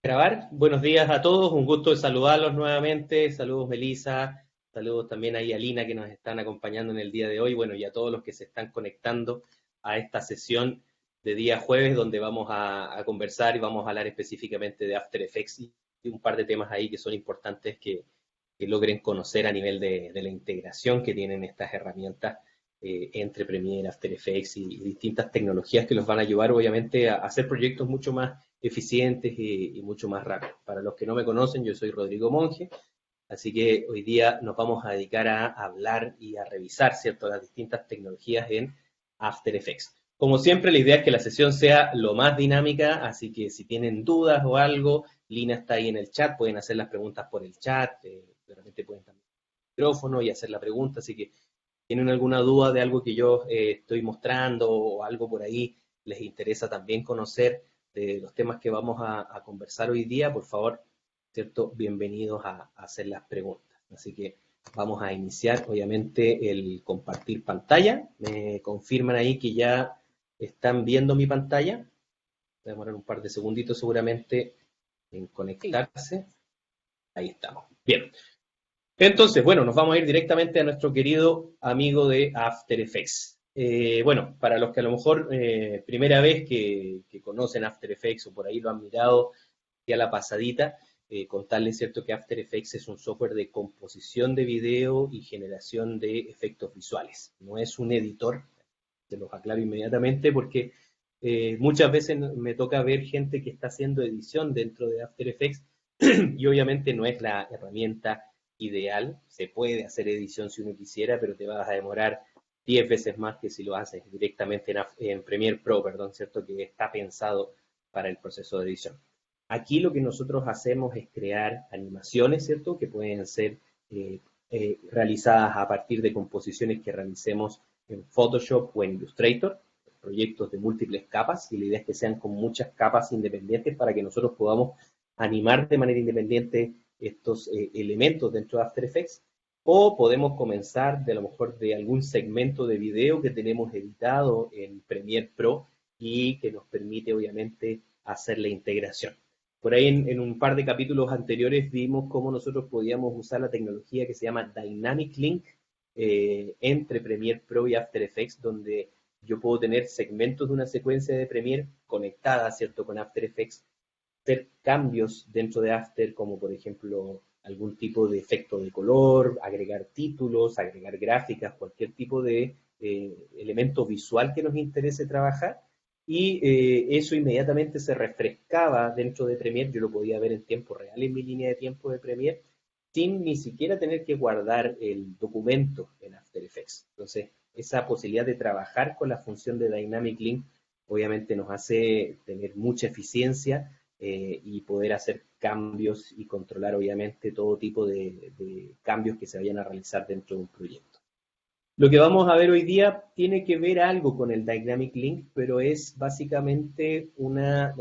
Grabar. Buenos días a todos, un gusto de saludarlos nuevamente. Saludos Melissa, saludos también ahí a Lina que nos están acompañando en el día de hoy. Bueno, y a todos los que se están conectando a esta sesión de día jueves donde vamos a conversar y vamos a hablar específicamente de After Effects y un par de temas ahí que son importantes que logren conocer a nivel de la integración que tienen estas herramientas entre Premiere, After Effects y distintas tecnologías que los van a ayudar obviamente a hacer proyectos mucho más eficientes y mucho más rápidos. Para los que no me conocen, yo soy Rodrigo Monge, así que hoy día nos vamos a dedicar a hablar y a revisar, ¿cierto?, las distintas tecnologías en After Effects. Como siempre, la idea es que la sesión sea lo más dinámica, así que si tienen dudas o algo, Lina está ahí en el chat, pueden hacer las preguntas por el chat, de repente pueden también el micrófono y hacer la pregunta, así que tienen alguna duda de algo que yo estoy mostrando o algo por ahí les interesa también conocer de los temas que vamos a conversar hoy día, por favor, ¿cierto? Bienvenidos a hacer las preguntas. Así que vamos a iniciar, obviamente, el compartir pantalla. Me confirman ahí que ya están viendo mi pantalla. Va a demorar un par de segunditos seguramente en Sí, conectarse. Ahí estamos. Bien. Entonces, bueno, nos vamos a ir directamente a nuestro querido amigo de After Effects. Bueno, para los que a lo mejor primera vez que conocen After Effects o por ahí lo han mirado ya la pasadita, contarles cierto que After Effects es un software de composición de video y generación de efectos visuales. No es un editor, se los aclaro inmediatamente porque muchas veces me toca ver gente que está haciendo edición dentro de After Effects y obviamente no es la herramienta ideal. Se puede hacer edición si uno quisiera, pero te vas a demorar 10 veces más que si lo haces directamente en Premiere Pro, perdón, ¿cierto? Que está pensado para el proceso de edición. Aquí lo que nosotros hacemos es crear animaciones, ¿cierto? Que pueden ser eh, realizadas a partir de composiciones que realicemos en Photoshop o en Illustrator, proyectos de múltiples capas, y la idea es que sean con muchas capas independientes para que nosotros podamos animar de manera independiente estos elementos dentro de After Effects, o podemos comenzar de a lo mejor de algún segmento de video que tenemos editado en Premiere Pro y que nos permite obviamente hacer la integración. Por ahí en un par de capítulos anteriores vimos cómo nosotros podíamos usar la tecnología que se llama Dynamic Link entre Premiere Pro y After Effects, donde yo puedo tener segmentos de una secuencia de Premiere conectada, ¿cierto?, con After Effects, hacer cambios dentro de After, como por ejemplo algún tipo de efecto de color, agregar títulos, agregar gráficas, cualquier tipo de elemento visual que nos interese trabajar. Y eso inmediatamente se refrescaba dentro de Premiere, yo lo podía ver en tiempo real en mi línea de tiempo de Premiere, sin ni siquiera tener que guardar el documento en After Effects. Entonces, esa posibilidad de trabajar con la función de Dynamic Link obviamente nos hace tener mucha eficiencia y poder hacer cambios y controlar obviamente todo tipo de cambios que se vayan a realizar dentro de un proyecto. Lo que vamos a ver hoy día tiene que ver algo con el Dynamic Link, pero es básicamente una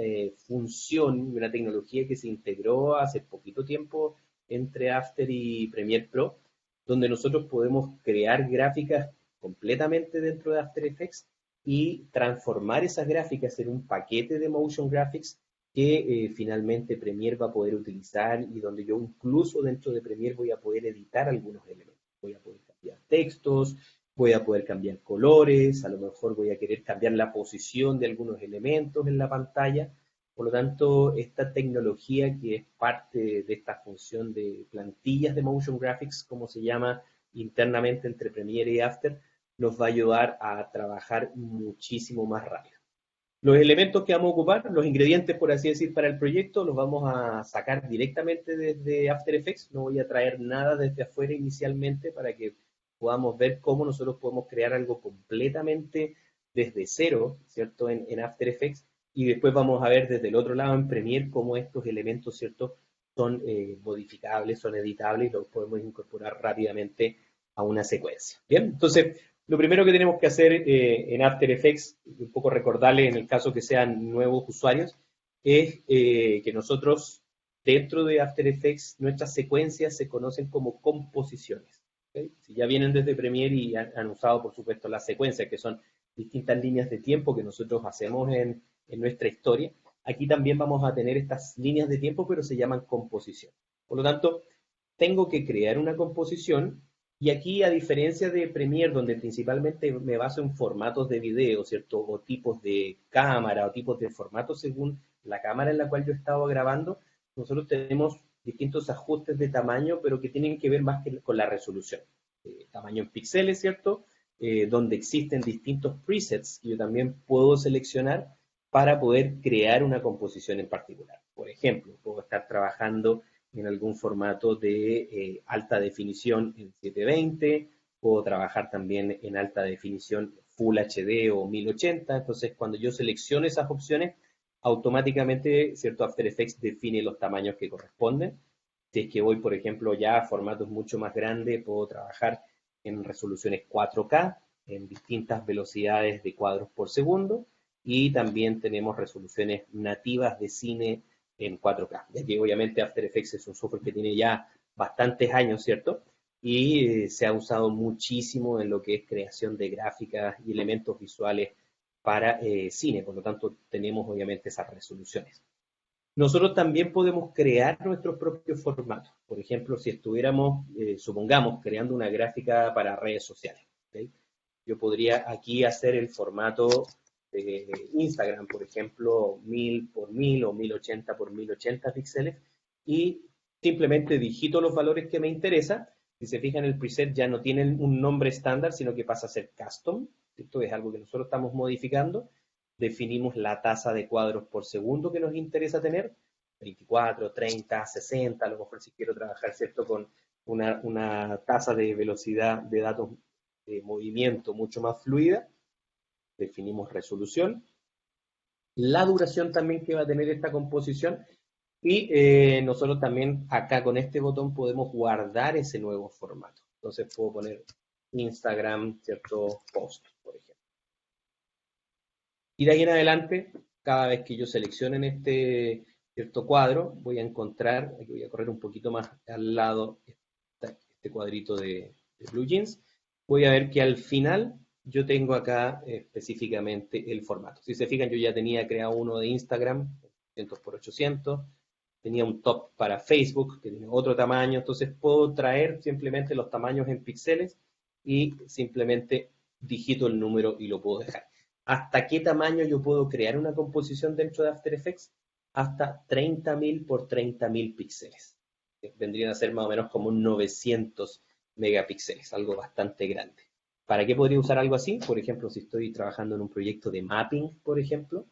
función, una tecnología que se integró hace poquito tiempo entre After y Premiere Pro, donde nosotros podemos crear gráficas completamente dentro de After Effects y transformar esas gráficas en un paquete de motion graphics que finalmente Premiere va a poder utilizar y donde yo incluso dentro de Premiere voy a poder editar algunos elementos. Voy a poder cambiar textos, voy a poder cambiar colores, a lo mejor voy a querer cambiar la posición de algunos elementos en la pantalla. Por lo tanto, esta tecnología que es parte de esta función de plantillas de motion graphics, como se llama internamente entre Premiere y After, nos va a ayudar a trabajar muchísimo más rápido. Los elementos que vamos a ocupar, los ingredientes, por así decir, para el proyecto, los vamos a sacar directamente desde After Effects. No voy a traer nada desde afuera inicialmente para que podamos ver cómo nosotros podemos crear algo completamente desde cero, ¿cierto? En After Effects. Y después vamos a ver desde el otro lado en Premiere cómo estos elementos, ¿cierto?, son modificables, son editables y los podemos incorporar rápidamente a una secuencia. Bien, entonces lo primero que tenemos que hacer en After Effects, un poco recordarles en el caso que sean nuevos usuarios, es que nosotros dentro de After Effects nuestras secuencias se conocen como composiciones. ¿Okay? Si ya vienen desde Premiere y han usado por supuesto las secuencias, que son distintas líneas de tiempo que nosotros hacemos en nuestra historia, aquí también vamos a tener estas líneas de tiempo, pero se llaman composición. Por lo tanto, tengo que crear una composición y aquí, a diferencia de Premiere, donde principalmente me baso en formatos de video, ¿cierto? O tipos de cámara o tipos de formatos según la cámara en la cual yo estaba grabando, nosotros tenemos distintos ajustes de tamaño, pero que tienen que ver más que con la resolución. Tamaño en píxeles, ¿cierto? Donde existen distintos presets que yo también puedo seleccionar para poder crear una composición en particular. Por ejemplo, puedo estar trabajando en algún formato de alta definición en 720, puedo trabajar también en alta definición Full HD o 1080, entonces cuando yo selecciono esas opciones, automáticamente, ¿cierto? After Effects define los tamaños que corresponden. Si es que voy, por ejemplo, ya a formatos mucho más grandes, puedo trabajar en resoluciones 4K, en distintas velocidades de cuadros por segundo, y también tenemos resoluciones nativas de cine en 4K, ya que obviamente After Effects es un software que tiene ya bastantes años, ¿cierto? Y se ha usado muchísimo en lo que es creación de gráficas y elementos visuales para cine, por lo tanto tenemos obviamente esas resoluciones. Nosotros también podemos crear nuestros propios formatos. Por ejemplo, si estuviéramos, supongamos, creando una gráfica para redes sociales. ¿Okay? Yo podría aquí hacer el formato de Instagram, por ejemplo, 1000 por 1000 o 1080 por 1080 píxeles y simplemente digito los valores que me interesa. Si se fijan, el preset ya no tiene un nombre estándar, sino que pasa a ser custom. Esto es algo que nosotros estamos modificando. Definimos la tasa de cuadros por segundo que nos interesa tener, 24, 30, 60, a lo mejor si quiero trabajar, ¿cierto?, con una tasa de velocidad de datos de movimiento mucho más fluida, definimos resolución, la duración también que va a tener esta composición y nosotros también acá con este botón podemos guardar ese nuevo formato. Entonces puedo poner Instagram, ¿cierto?, post, por ejemplo. Y de ahí en adelante, cada vez que yo seleccione en este cierto cuadro, voy a encontrar, aquí voy a correr un poquito más al lado este cuadrito de Blue Jeans, voy a ver que al final yo tengo acá específicamente el formato. Si se fijan, yo ya tenía creado uno de Instagram, 800 por 800, tenía un top para Facebook, que tiene otro tamaño, entonces puedo traer simplemente los tamaños en píxeles y simplemente digito el número y lo puedo dejar. ¿Hasta qué tamaño yo puedo crear una composición dentro de After Effects? Hasta 30.000 por 30.000 píxeles. Vendrían a ser más o menos como 900 megapíxeles, algo bastante grande. ¿Para qué podría usar algo así? Por ejemplo, si estoy trabajando en un proyecto de mapping, por ejemplo,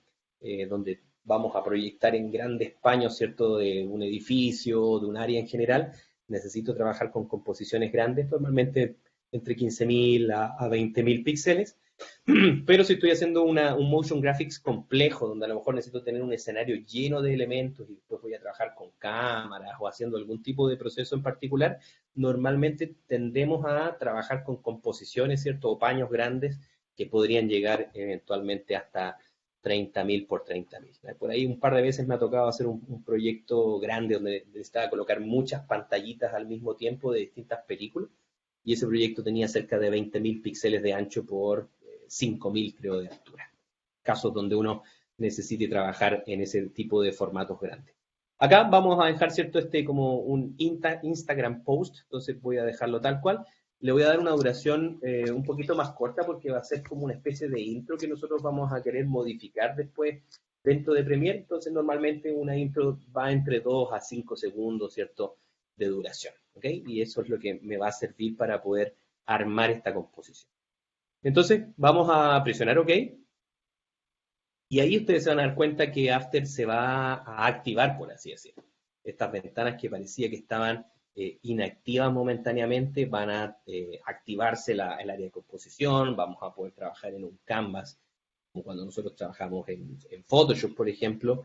donde vamos a proyectar en grandes paños, ¿cierto?, de un edificio, de un área en general, necesito trabajar con composiciones grandes, normalmente entre 15.000 a 20.000 píxeles. Pero si estoy haciendo un motion graphics complejo, donde a lo mejor necesito tener un escenario lleno de elementos y después voy a trabajar con cámaras o haciendo algún tipo de proceso en particular, normalmente tendemos a trabajar con composiciones, ¿cierto? O paños grandes que podrían llegar eventualmente hasta 30.000 por 30.000. Por ahí un par de veces me ha tocado hacer un proyecto grande donde necesitaba colocar muchas pantallitas al mismo tiempo de distintas películas y ese proyecto tenía cerca de 20.000 píxeles de ancho por 5.000, creo, de altura. Casos donde uno necesite trabajar en ese tipo de formatos grandes. Acá vamos a dejar, ¿cierto?, como un Instagram post, entonces voy a dejarlo tal cual. Le voy a dar una duración un poquito más corta porque va a ser como una especie de intro que nosotros vamos a querer modificar después dentro de Premiere. Entonces, normalmente una intro va entre 2 a 5 segundos, ¿cierto?, de duración. ¿Ok? Y eso es lo que me va a servir para poder armar esta composición. Entonces, vamos a presionar OK. Y ahí ustedes se van a dar cuenta que After se va a activar, por así decirlo. Estas ventanas que parecía que estaban inactivas momentáneamente van a activarse el área de composición, vamos a poder trabajar en un canvas, como cuando nosotros trabajamos en Photoshop, por ejemplo,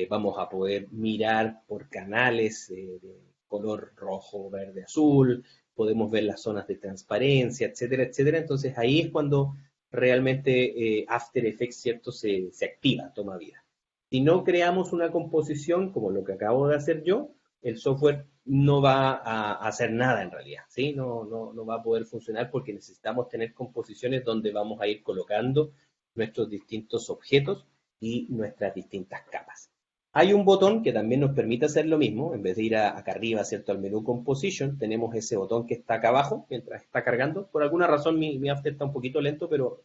vamos a poder mirar por canales de color rojo, verde, azul, podemos ver las zonas de transparencia, etcétera, etcétera. Entonces ahí es cuando realmente After Effects, ¿cierto?, se activa, toma vida. Si no creamos una composición como lo que acabo de hacer yo, el software no va a hacer nada en realidad, ¿sí? No va a poder funcionar porque necesitamos tener composiciones donde vamos a ir colocando nuestros distintos objetos y nuestras distintas capas. Hay un botón que también nos permite hacer lo mismo, en vez de ir acá arriba, ¿cierto?, al menú Composition, tenemos ese botón que está acá abajo, mientras está cargando. Por alguna razón mi After está un poquito lento, pero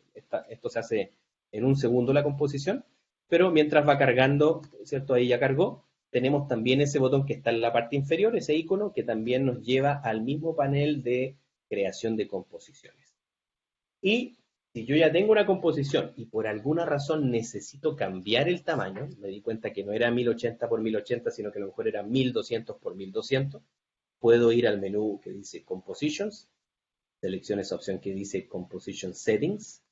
esto se hace en un segundo la composición, pero mientras va cargando, ¿cierto?, ahí ya cargó. Tenemos también ese botón que está en la parte inferior, ese icono, que también nos lleva al mismo panel de creación de composiciones. Y si yo ya tengo una composición y por alguna razón necesito cambiar el tamaño, me di cuenta que no era 1080 por 1080, sino que a lo mejor era 1200 por 1200, puedo ir al menú que dice Compositions, selecciono esa opción que dice Composition Settings,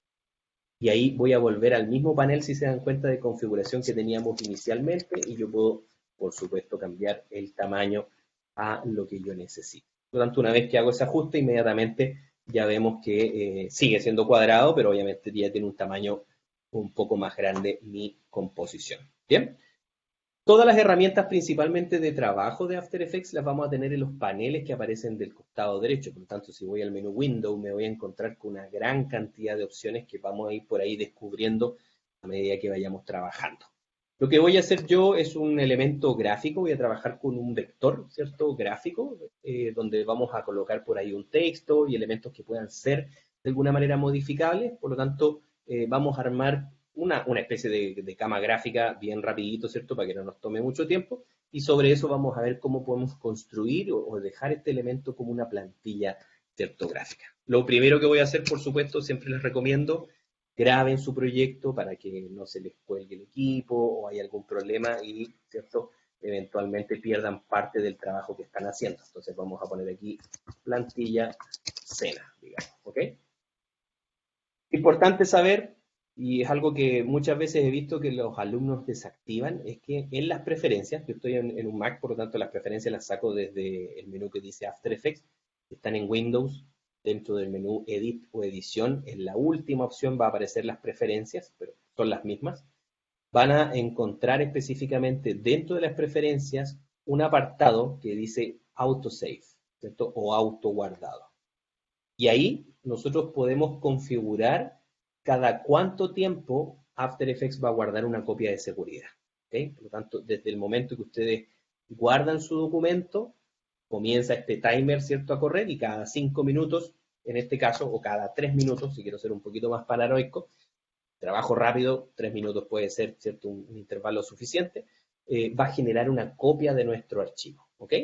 y ahí voy a volver al mismo panel, si se dan cuenta, de configuración que teníamos inicialmente, y yo puedo, por supuesto, cambiar el tamaño a lo que yo necesito. Por lo tanto, una vez que hago ese ajuste, inmediatamente ya vemos que sigue siendo cuadrado, pero obviamente ya tiene un tamaño un poco más grande mi composición. Bien. Todas las herramientas principalmente de trabajo de After Effects las vamos a tener en los paneles que aparecen del costado derecho. Por lo tanto, si voy al menú Window, me voy a encontrar con una gran cantidad de opciones que vamos a ir por ahí descubriendo a medida que vayamos trabajando. Lo que voy a hacer yo es un elemento gráfico, voy a trabajar con un vector, ¿cierto?, gráfico, donde vamos a colocar por ahí un texto y elementos que puedan ser de alguna manera modificables. Por lo tanto, vamos a armar una especie de cama gráfica bien rapidito, ¿cierto?, para que no nos tome mucho tiempo, y sobre eso vamos a ver cómo podemos construir o dejar este elemento como una plantilla, ¿cierto?, gráfica. Lo primero que voy a hacer, por supuesto, siempre les recomiendo, graben su proyecto para que no se les cuelgue el equipo o hay algún problema y, ¿cierto?, eventualmente pierdan parte del trabajo que están haciendo. Entonces vamos a poner aquí plantilla cena, digamos, ¿ok? Importante saber, y es algo que muchas veces he visto que los alumnos desactivan, es que en las preferencias, yo estoy en un Mac, por lo tanto las preferencias las saco desde el menú que dice After Effects, están en Windows, dentro del menú Edit o Edición, en la última opción va a aparecer las preferencias, pero son las mismas. Van a encontrar específicamente dentro de las preferencias un apartado que dice Autosave, ¿cierto?, o auto guardado. Y ahí nosotros podemos configurar cada cuánto tiempo After Effects va a guardar una copia de seguridad. ¿Okay? Por lo tanto, desde el momento que ustedes guardan su documento, comienza este timer, ¿cierto?, a correr, y cada 5 minutos, en este caso, o cada 3 minutos, si quiero ser un poquito más paranoico, trabajo rápido, 3 minutos puede ser, ¿cierto?, un intervalo suficiente, va a generar una copia de nuestro archivo. ¿Ok?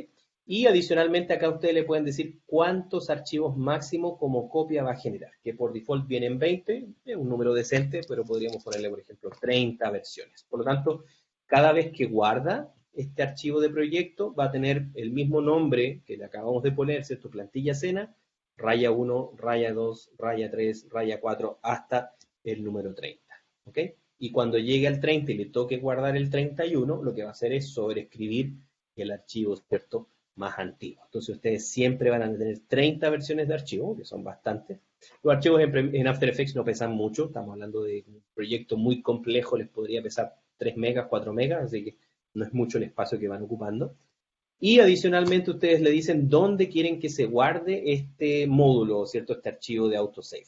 Y adicionalmente acá ustedes le pueden decir cuántos archivos máximo como copia va a generar, que por default vienen 20, es un número decente, pero podríamos ponerle, por ejemplo, 30 versiones. Por lo tanto, cada vez que guarda este archivo de proyecto, va a tener el mismo nombre que le acabamos de poner, ¿cierto?, plantilla cena, raya 1, raya 2, raya 3, raya 4, hasta el número 30. ¿Ok? Y cuando llegue al 30 y le toque guardar el 31, lo que va a hacer es sobreescribir el archivo, ¿cierto?, más antiguo. Entonces ustedes siempre van a tener 30 versiones de archivo, que son bastantes. Los archivos en After Effects no pesan mucho, estamos hablando de un proyecto muy complejo, les podría pesar 3 megas, 4 megas, así que no es mucho el espacio que van ocupando. Y adicionalmente ustedes le dicen dónde quieren que se guarde este módulo, ¿cierto?, este archivo de autosave.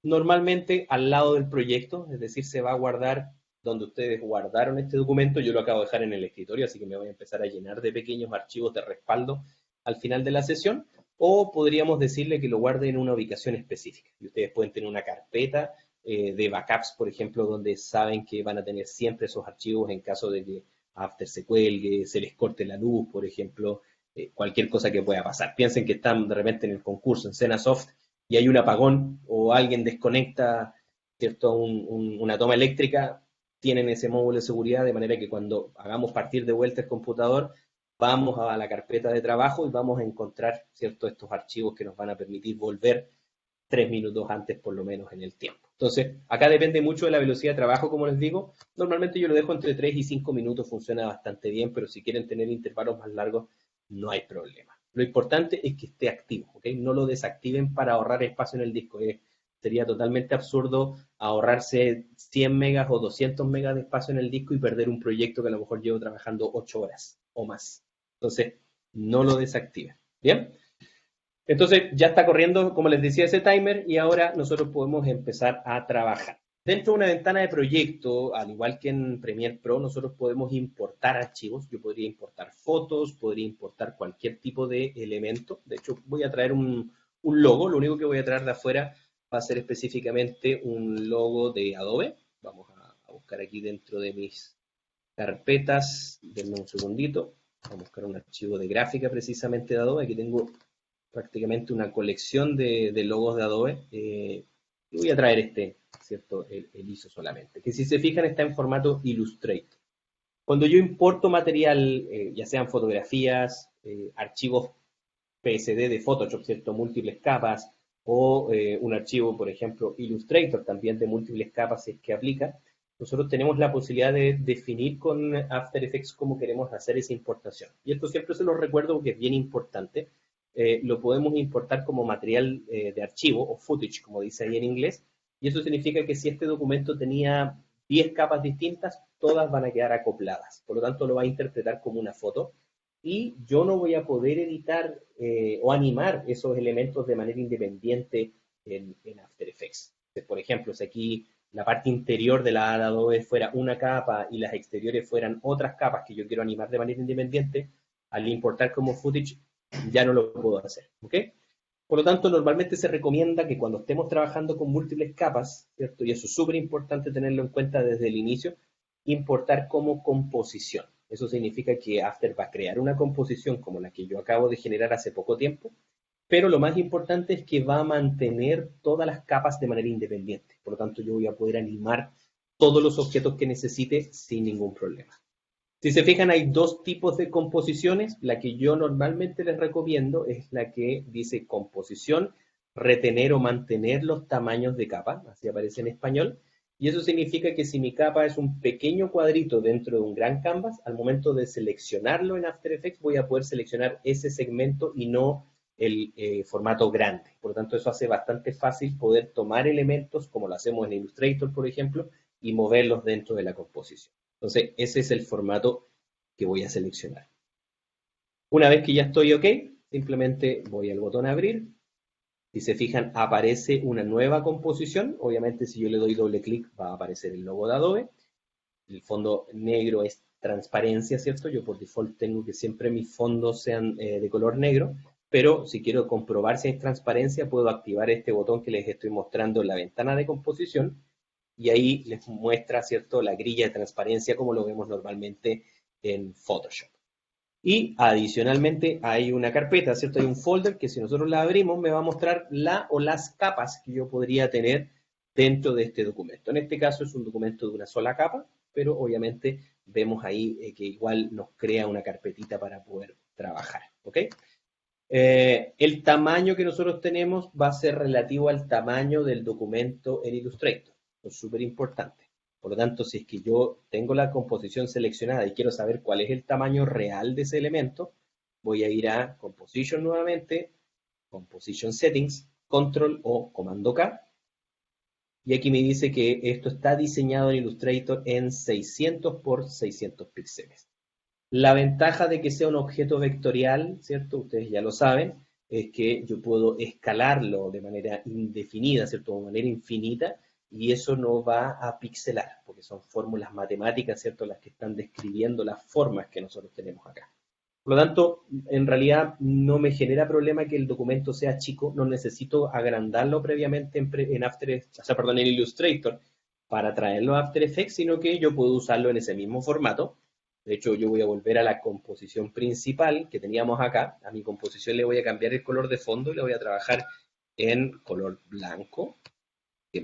Normalmente al lado del proyecto, es decir, se va a guardar donde ustedes guardaron este documento. Yo lo acabo de dejar en el escritorio, así que me voy a empezar a llenar de pequeños archivos de respaldo al final de la sesión, o podríamos decirle que lo guarde en una ubicación específica. Y ustedes pueden tener una carpeta de backups, por ejemplo, donde saben que van a tener siempre esos archivos en caso de que After se cuelgue, se les corte la luz, por ejemplo, cualquier cosa que pueda pasar. Piensen que están de repente en el concurso, en Cenasoft, y hay un apagón o alguien desconecta, ¿cierto?, una toma eléctrica, tienen ese módulo de seguridad, de manera que cuando hagamos partir de vuelta el computador, vamos a la carpeta de trabajo y vamos a encontrar, ¿cierto?, estos archivos que nos van a permitir volver 3 minutos antes por lo menos en el tiempo. Entonces, acá depende mucho de la velocidad de trabajo, como les digo. Normalmente yo lo dejo entre 3 y 5 minutos, funciona bastante bien, pero si quieren tener intervalos más largos, no hay problema. Lo importante es que esté activo, ¿ok? No lo desactiven para ahorrar espacio en el disco. Sería totalmente absurdo ahorrarse 100 megas o 200 megas de espacio en el disco y perder un proyecto que a lo mejor llevo trabajando 8 horas o más. Entonces, no lo desactiven. ¿Bien? Entonces, ya está corriendo, como les decía, ese timer y ahora nosotros podemos empezar a trabajar. Dentro de una ventana de proyecto, al igual que en Premiere Pro, nosotros podemos importar archivos. Yo podría importar fotos, podría importar cualquier tipo de elemento. De hecho, voy a traer un logo. Lo único que voy a traer de afuera va a ser específicamente un logo de Adobe. Vamos a buscar aquí dentro de mis carpetas. Denme un segundito. Vamos a buscar un archivo de gráfica precisamente de Adobe. Aquí tengo prácticamente una colección de logos de Adobe. Y voy a traer este, ¿cierto? El ISO solamente, que si se fijan está en formato Illustrator. Cuando yo importo material, ya sean fotografías, archivos PSD de Photoshop, ¿cierto? Múltiples capas, o un archivo, por ejemplo, Illustrator, también de múltiples capas, si es que aplica, nosotros tenemos la posibilidad de definir con After Effects cómo queremos hacer esa importación. Y esto siempre se lo recuerdo porque es bien importante. Lo podemos importar como material de archivo, o footage, como dice ahí en inglés, y eso significa que si este documento tenía 10 capas distintas, todas van a quedar acopladas. Por lo tanto, lo va a interpretar como una foto y yo no voy a poder editar o animar esos elementos de manera independiente en After Effects. Entonces, por ejemplo, si aquí la parte interior de la Adobe fuera una capa y las exteriores fueran otras capas que yo quiero animar de manera independiente, al importar como footage ya no lo puedo hacer. ¿Ok? Por lo tanto, normalmente se recomienda que cuando estemos trabajando con múltiples capas, ¿cierto? Y eso es súper importante tenerlo en cuenta desde el inicio, importar como composición. Eso significa que After va a crear una composición como la que yo acabo de generar hace poco tiempo, pero lo más importante es que va a mantener todas las capas de manera independiente. Por lo tanto, yo voy a poder animar todos los objetos que necesite sin ningún problema. Si se fijan, hay dos tipos de composiciones. La que yo normalmente les recomiendo es la que dice composición, retener o mantener los tamaños de capa, así aparece en español. Y eso significa que si mi capa es un pequeño cuadrito dentro de un gran canvas, al momento de seleccionarlo en After Effects voy a poder seleccionar ese segmento y no el formato grande. Por lo tanto, eso hace bastante fácil poder tomar elementos, como lo hacemos en Illustrator, por ejemplo, y moverlos dentro de la composición. Entonces, ese es el formato que voy a seleccionar. Una vez que ya estoy OK, simplemente voy al botón abrir. Si se fijan, aparece una nueva composición. Obviamente, si yo le doy doble clic, va a aparecer el logo de Adobe. El fondo negro es transparencia, ¿cierto? Yo por default tengo que siempre mis fondos sean de color negro, pero si quiero comprobar si hay transparencia, puedo activar este botón que les estoy mostrando en la ventana de composición y ahí les muestra, ¿cierto?, la grilla de transparencia como lo vemos normalmente en Photoshop. Y adicionalmente hay una carpeta, ¿cierto? Hay un folder que si nosotros la abrimos me va a mostrar la o las capas que yo podría tener dentro de este documento. En este caso es un documento de una sola capa, pero obviamente vemos ahí que igual nos crea una carpetita para poder trabajar, ¿ok? El tamaño que nosotros tenemos va a ser relativo al tamaño del documento en Illustrator. Esto es súper importante. Por lo tanto, si es que yo tengo la composición seleccionada y quiero saber cuál es el tamaño real de ese elemento, voy a ir a Composition nuevamente, Composition Settings, Control o Comando K. Y aquí me dice que esto está diseñado en Illustrator en 600 por 600 píxeles. La ventaja de que sea un objeto vectorial, ¿cierto? Ustedes ya lo saben, es que yo puedo escalarlo de manera indefinida, ¿cierto? De manera infinita, y eso no va a pixelar, porque son fórmulas matemáticas, ¿cierto? Las que están describiendo las formas que nosotros tenemos acá. Por lo tanto, en realidad no me genera problema que el documento sea chico, no necesito agrandarlo previamente en Illustrator para traerlo a After Effects, sino que yo puedo usarlo en ese mismo formato. De hecho, yo voy a volver a la composición principal que teníamos acá. A mi composición le voy a cambiar el color de fondo y le voy a trabajar en color blanco.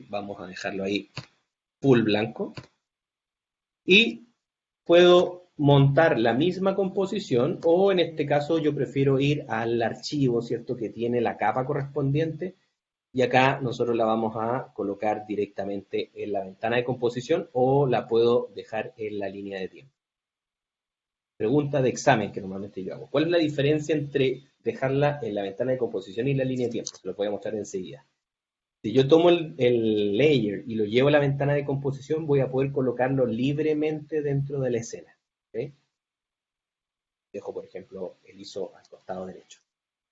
Vamos a dejarlo ahí full blanco. Y puedo montar la misma composición o en este caso yo prefiero ir al archivo, ¿cierto? Que tiene la capa correspondiente y acá nosotros la vamos a colocar directamente en la ventana de composición o la puedo dejar en la línea de tiempo. Pregunta de examen que normalmente yo hago. ¿Cuál es la diferencia entre dejarla en la ventana de composición y la línea de tiempo? Se lo voy a mostrar enseguida. Si yo tomo el layer y lo llevo a la ventana de composición, voy a poder colocarlo libremente dentro de la escena. ¿Okay? Dejo, por ejemplo, el ISO al costado derecho.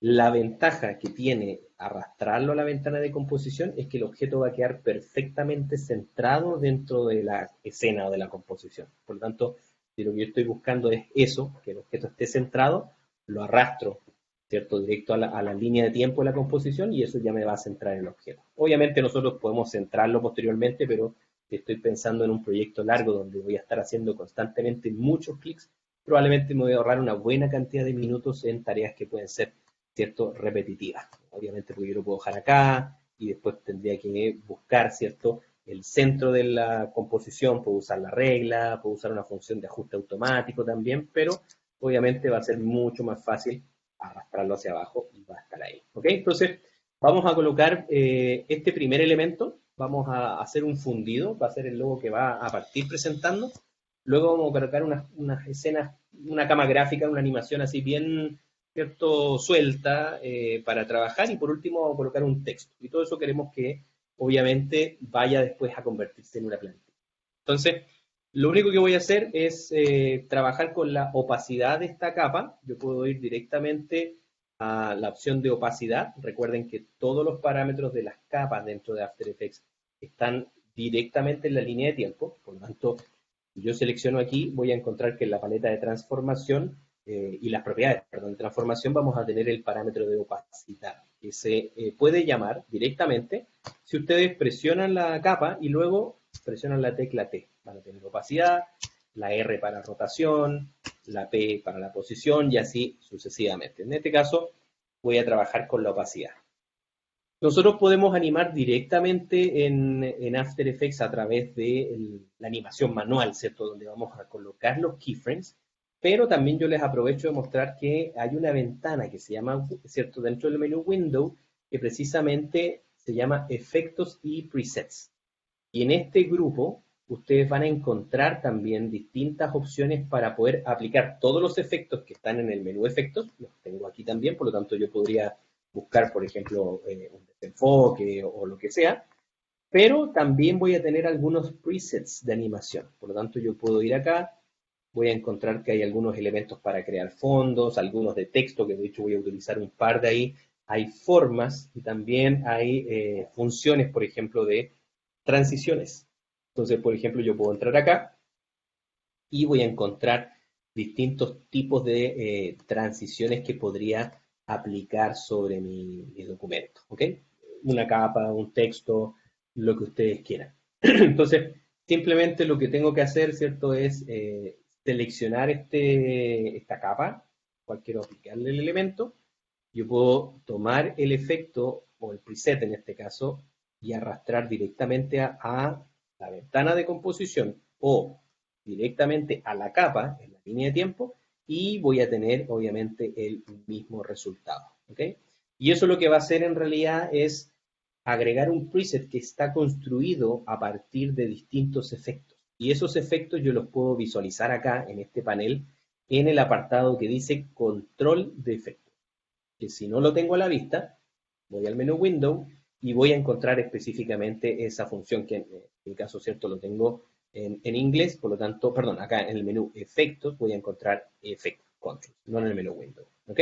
La ventaja que tiene arrastrarlo a la ventana de composición es que el objeto va a quedar perfectamente centrado dentro de la escena o de la composición. Por lo tanto, si lo que yo estoy buscando es eso, que el objeto esté centrado, lo arrastro, ¿cierto? Directo a la línea de tiempo de la composición y eso ya me va a centrar en el objeto. Obviamente nosotros podemos centrarlo posteriormente, pero si estoy pensando en un proyecto largo donde voy a estar haciendo constantemente muchos clics, probablemente me voy a ahorrar una buena cantidad de minutos en tareas que pueden ser, ¿cierto?, repetitivas. Obviamente porque yo lo puedo dejar acá y después tendría que buscar, ¿cierto?, el centro de la composición, puedo usar la regla, puedo usar una función de ajuste automático también, pero obviamente va a ser mucho más fácil arrastrarlo hacia abajo y va a estar ahí. ¿Ok? Entonces, vamos a colocar este primer elemento, vamos a hacer un fundido, va a ser el logo que va a partir presentando. Luego vamos a colocar unas escenas, una cama gráfica, una animación así bien, ¿cierto?, suelta para trabajar y por último vamos a colocar un texto. Y todo eso queremos que obviamente vaya después a convertirse en una plantilla. Entonces, lo único que voy a hacer es trabajar con la opacidad de esta capa. Yo puedo ir directamente a la opción de opacidad. Recuerden que todos los parámetros de las capas dentro de After Effects están directamente en la línea de tiempo. Por lo tanto, si yo selecciono aquí, voy a encontrar que en la paleta de transformación y las propiedades, perdón, de transformación vamos a tener el parámetro de opacidad, que se puede llamar directamente si ustedes presionan la capa y luego presionan la tecla T. Van a tener opacidad, la R para rotación, la P para la posición y así sucesivamente. En este caso voy a trabajar con la opacidad. Nosotros podemos animar directamente en After Effects a través de la animación manual, ¿cierto? Donde vamos a colocar los keyframes, pero también yo les aprovecho de mostrar que hay una ventana que se llama, ¿cierto?, dentro del menú Window, que precisamente se llama Efectos y Presets. Y en este grupo ustedes van a encontrar también distintas opciones para poder aplicar todos los efectos que están en el menú Efectos. Los tengo aquí también, por lo tanto yo podría buscar, por ejemplo, un desenfoque o lo que sea, pero también voy a tener algunos presets de animación. Por lo tanto, yo puedo ir acá, voy a encontrar que hay algunos elementos para crear fondos, algunos de texto, que de hecho voy a utilizar un par de ahí. Hay formas y también hay funciones, por ejemplo, de transiciones. Entonces, por ejemplo, yo puedo entrar acá y voy a encontrar distintos tipos de transiciones que podría aplicar sobre mi documento, ¿ok? Una capa, un texto, lo que ustedes quieran. Entonces, simplemente lo que tengo que hacer, ¿cierto?, es seleccionar esta capa, cual quiero aplicarle el elemento. Yo puedo tomar el efecto, o el preset en este caso, y arrastrar directamente a la ventana de composición o directamente a la capa en la línea de tiempo y voy a tener obviamente el mismo resultado. ¿Ok? Y eso lo que va a hacer en realidad es agregar un preset que está construido a partir de distintos efectos. Y esos efectos yo los puedo visualizar acá en este panel en el apartado que dice control de efectos. Que si no lo tengo a la vista, voy al menú Window y voy a encontrar específicamente esa función que en mi caso, ¿cierto?, lo tengo en inglés, por lo tanto, perdón, acá en el menú Efectos voy a encontrar Effect Controls, no en el menú Window, ¿ok?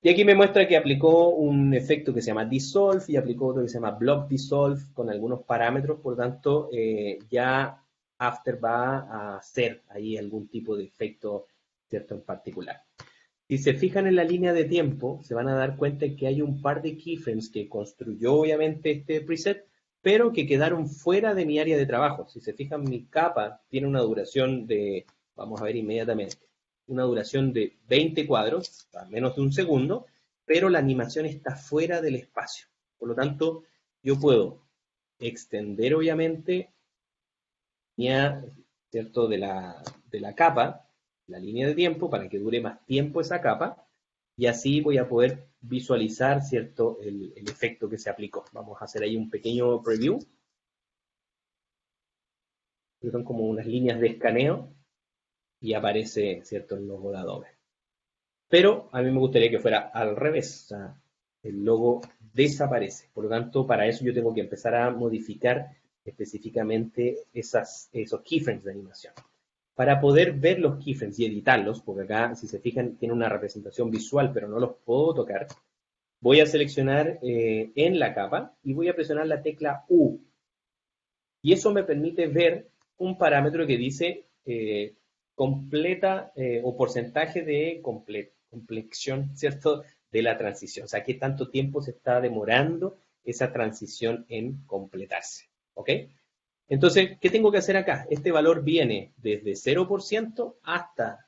Y aquí me muestra que aplicó un efecto que se llama Dissolve y aplicó otro que se llama Block Dissolve con algunos parámetros, por lo tanto, ya After va a hacer ahí algún tipo de efecto, ¿cierto?, en particular. Si se fijan en la línea de tiempo, se van a dar cuenta que hay un par de keyframes que construyó obviamente este preset, pero que quedaron fuera de mi área de trabajo. Si se fijan, mi capa tiene una duración de, vamos a ver inmediatamente, una duración de 20 cuadros, a menos de un segundo, pero la animación está fuera del espacio. Por lo tanto, yo puedo extender obviamente ¿cierto?, de la capa, la línea de tiempo, para que dure más tiempo esa capa, y así voy a poder visualizar, ¿cierto?, el efecto que se aplicó. Vamos a hacer ahí un pequeño preview. Son como unas líneas de escaneo y aparece, ¿cierto?, el logo de Adobe. Pero a mí me gustaría que fuera al revés, o sea, el logo desaparece. Por lo tanto, para eso yo tengo que empezar a modificar específicamente esos keyframes de animación. Para poder ver los keyframes y editarlos, porque acá, si se fijan, tiene una representación visual, pero no los puedo tocar, voy a seleccionar en la capa y voy a presionar la tecla U. Y eso me permite ver un parámetro que dice completa o porcentaje de complexión, ¿cierto? De la transición. O sea, qué tanto tiempo se está demorando esa transición en completarse. ¿Ok? Entonces, ¿qué tengo que hacer acá? Este valor viene desde 0% hasta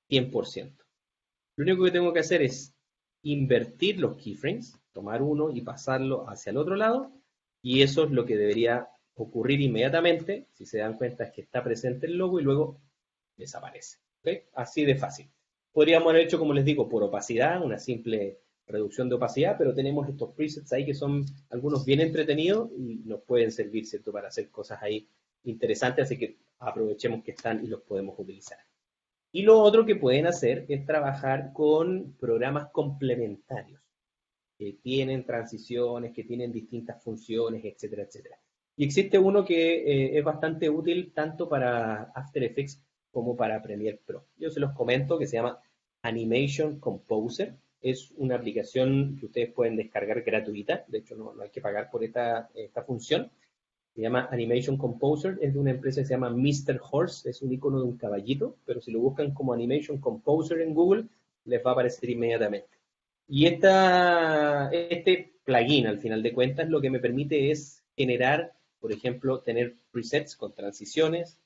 100%. Lo único que tengo que hacer es invertir los keyframes, tomar uno y pasarlo hacia el otro lado, y eso es lo que debería ocurrir inmediatamente. Si se dan cuenta es que está presente el logo y luego desaparece. ¿Okay? Así de fácil. Podríamos haber hecho, como les digo, por opacidad, una simple reducción de opacidad, pero tenemos estos presets ahí que son algunos bien entretenidos y nos pueden servir, ¿cierto?, para hacer cosas ahí interesantes, así que aprovechemos que están y los podemos utilizar. Y lo otro que pueden hacer es trabajar con programas complementarios, que tienen transiciones, que tienen distintas funciones, etcétera, etcétera. Y existe uno que es bastante útil tanto para After Effects como para Premiere Pro. Yo se los comento, que se llama Animation Composer. Es una aplicación que ustedes pueden descargar gratuita. De hecho, no hay que pagar por esta función. Se llama Animation Composer, es de una empresa que se llama Mr. Horse, es un icono de un caballito, pero si lo buscan como Animation Composer en Google, les va a aparecer inmediatamente. Y este plugin, al final de cuentas, lo que me permite es generar, por ejemplo, tener presets con transiciones,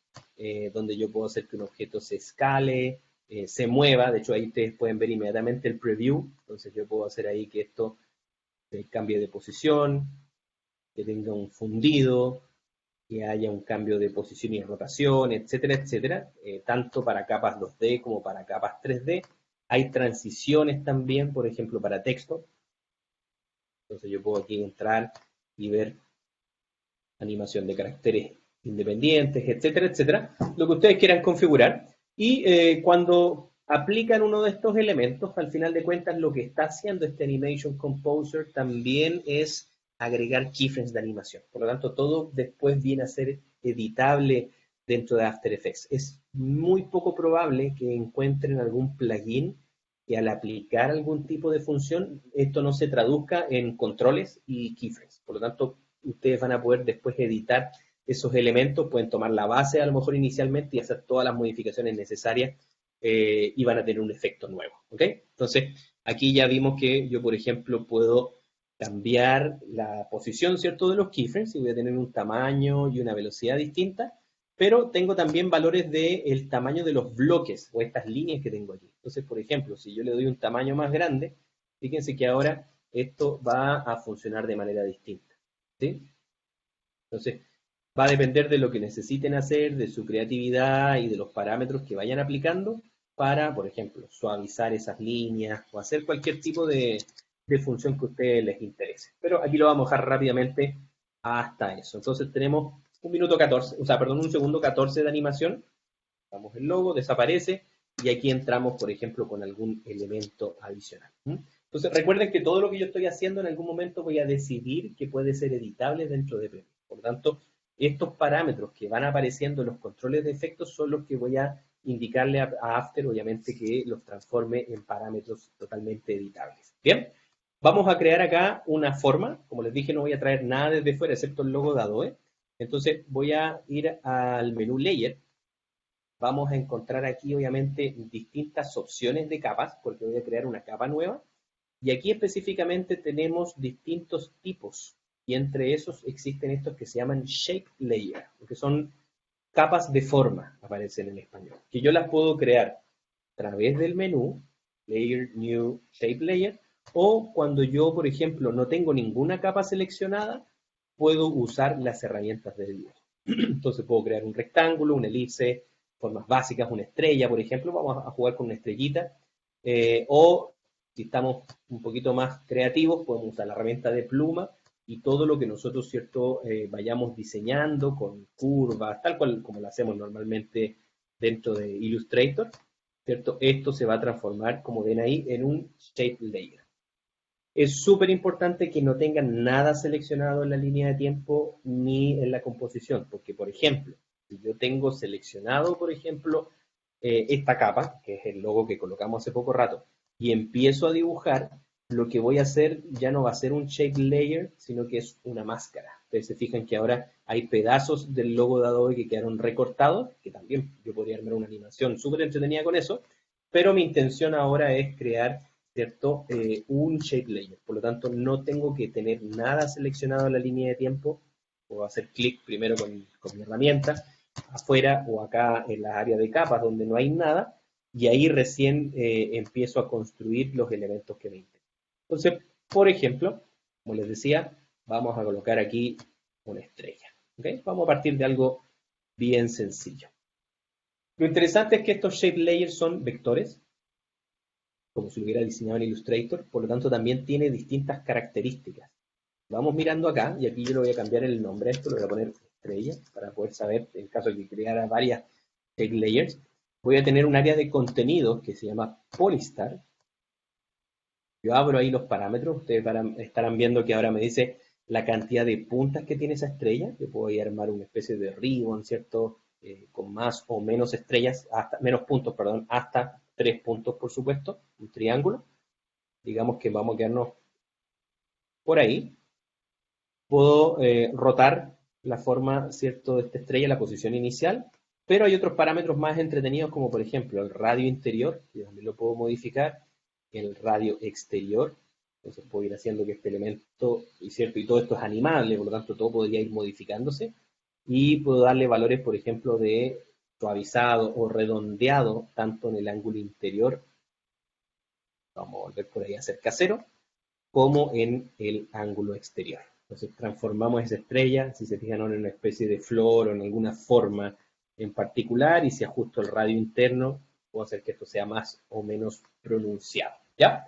donde yo puedo hacer que un objeto se escale, se mueva. De hecho, ahí ustedes pueden ver inmediatamente el preview. Entonces yo puedo hacer ahí que esto cambie de posición, que tenga un fundido, que haya un cambio de posición y rotación, etcétera, etcétera, tanto para capas 2D como para capas 3D. Hay transiciones también, por ejemplo, para texto. Entonces yo puedo aquí entrar y ver animación de caracteres independientes, etcétera, etcétera, lo que ustedes quieran configurar. Y cuando aplican uno de estos elementos, al final de cuentas lo que está haciendo este Animation Composer también es agregar keyframes de animación. Por lo tanto, todo después viene a ser editable dentro de After Effects. Es muy poco probable que encuentren algún plugin que al aplicar algún tipo de función, esto no se traduzca en controles y keyframes. Por lo tanto, ustedes van a poder después editar esos elementos, pueden tomar la base a lo mejor inicialmente y hacer todas las modificaciones necesarias y van a tener un efecto nuevo. ¿Ok? Entonces, aquí ya vimos que yo, por ejemplo, puedo cambiar la posición, ¿cierto?, de los keyframes y voy a tener un tamaño y una velocidad distinta, pero tengo también valores del tamaño de los bloques o estas líneas que tengo aquí. Entonces, por ejemplo, si yo le doy un tamaño más grande, fíjense que ahora esto va a funcionar de manera distinta. ¿Sí? Entonces, va a depender de lo que necesiten hacer, de su creatividad y de los parámetros que vayan aplicando para, por ejemplo, suavizar esas líneas o hacer cualquier tipo de función que a ustedes les interese. Pero aquí lo vamos a dejar rápidamente hasta eso. Entonces tenemos un minuto 14, o sea, perdón, un segundo 14 de animación. Damos el logo, desaparece y aquí entramos, por ejemplo, con algún elemento adicional. Entonces, recuerden que todo lo que yo estoy haciendo en algún momento voy a decidir que puede ser editable dentro de Premiere. Por lo tanto, estos parámetros que van apareciendo en los controles de efectos son los que voy a indicarle a After, obviamente, que los transforme en parámetros totalmente editables. Bien, vamos a crear acá una forma. Como les dije, no voy a traer nada desde fuera, excepto el logo de Adobe. Entonces, voy a ir al menú Layer. Vamos a encontrar aquí, obviamente, distintas opciones de capas, porque voy a crear una capa nueva. Y aquí específicamente tenemos distintos tipos. Y entre esos existen estos que se llaman Shape Layer, que son capas de forma, aparecen en español. Que yo las puedo crear a través del menú, Layer, New, Shape Layer, o cuando yo, por ejemplo, no tengo ninguna capa seleccionada, puedo usar las herramientas de dibujo. Entonces puedo crear un rectángulo, una elipse, formas básicas, una estrella, por ejemplo, vamos a jugar con una estrellita, o si estamos un poquito más creativos, podemos usar la herramienta de pluma y todo lo que nosotros, ¿cierto?, vayamos diseñando con curvas, tal cual como lo hacemos normalmente dentro de Illustrator, ¿cierto? Esto se va a transformar, como ven ahí, en un Shape Layer. Es súper importante que no tengan nada seleccionado en la línea de tiempo ni en la composición, porque, por ejemplo, Si yo tengo seleccionado, por ejemplo, esta capa, que es el logo que colocamos hace poco rato, y empiezo a dibujar, lo que voy a hacer ya no va a ser un shape layer, sino que es una máscara. Ustedes se fijan que ahora hay pedazos del logo de Adobe que quedaron recortados, que también yo podría armar una animación súper entretenida con eso, pero mi intención ahora es crear, ¿cierto? Un shape layer. Por lo tanto, no tengo que tener nada seleccionado en la línea de tiempo. Puedo hacer clic primero con mi herramienta, afuera o acá en la área de capas donde no hay nada, y ahí recién empiezo a construir los elementos que me interesan. Entonces, por ejemplo, como les decía, vamos a colocar aquí una estrella. ¿Okay? Vamos a partir de algo bien sencillo. Lo interesante es que estos shape layers son vectores, como si lo hubiera diseñado en Illustrator, por lo tanto también tiene distintas características. Vamos mirando acá, y aquí yo le voy a cambiar el nombre a esto, le voy a poner estrella, para poder saber, en caso de que creara varias shape layers, voy a tener un área de contenidos que se llama Polystar. Yo abro ahí los parámetros, ustedes estarán viendo que ahora me dice la cantidad de puntas que tiene esa estrella. Yo puedo ahí armar una especie de ribbon, ¿cierto? Con más o menos estrellas, menos puntos, perdón, hasta 3 puntos, por supuesto, un triángulo. Digamos que vamos a quedarnos por ahí. Puedo rotar la forma, ¿cierto?, de esta estrella, la posición inicial, pero hay otros parámetros más entretenidos, como por ejemplo el radio interior, que también lo puedo modificar, el radio exterior. Entonces puedo ir haciendo que este elemento, ¿cierto?, y todo esto es animable, por lo tanto todo podría ir modificándose, y puedo darle valores, por ejemplo, de suavizado o redondeado, tanto en el ángulo interior, vamos a volver por ahí a hacer casero, como en el ángulo exterior. Entonces transformamos esa estrella, si se fijan, en una especie de flor o en alguna forma en particular, y si ajusto el radio interno, puedo hacer que esto sea más o menos pronunciado, ¿ya?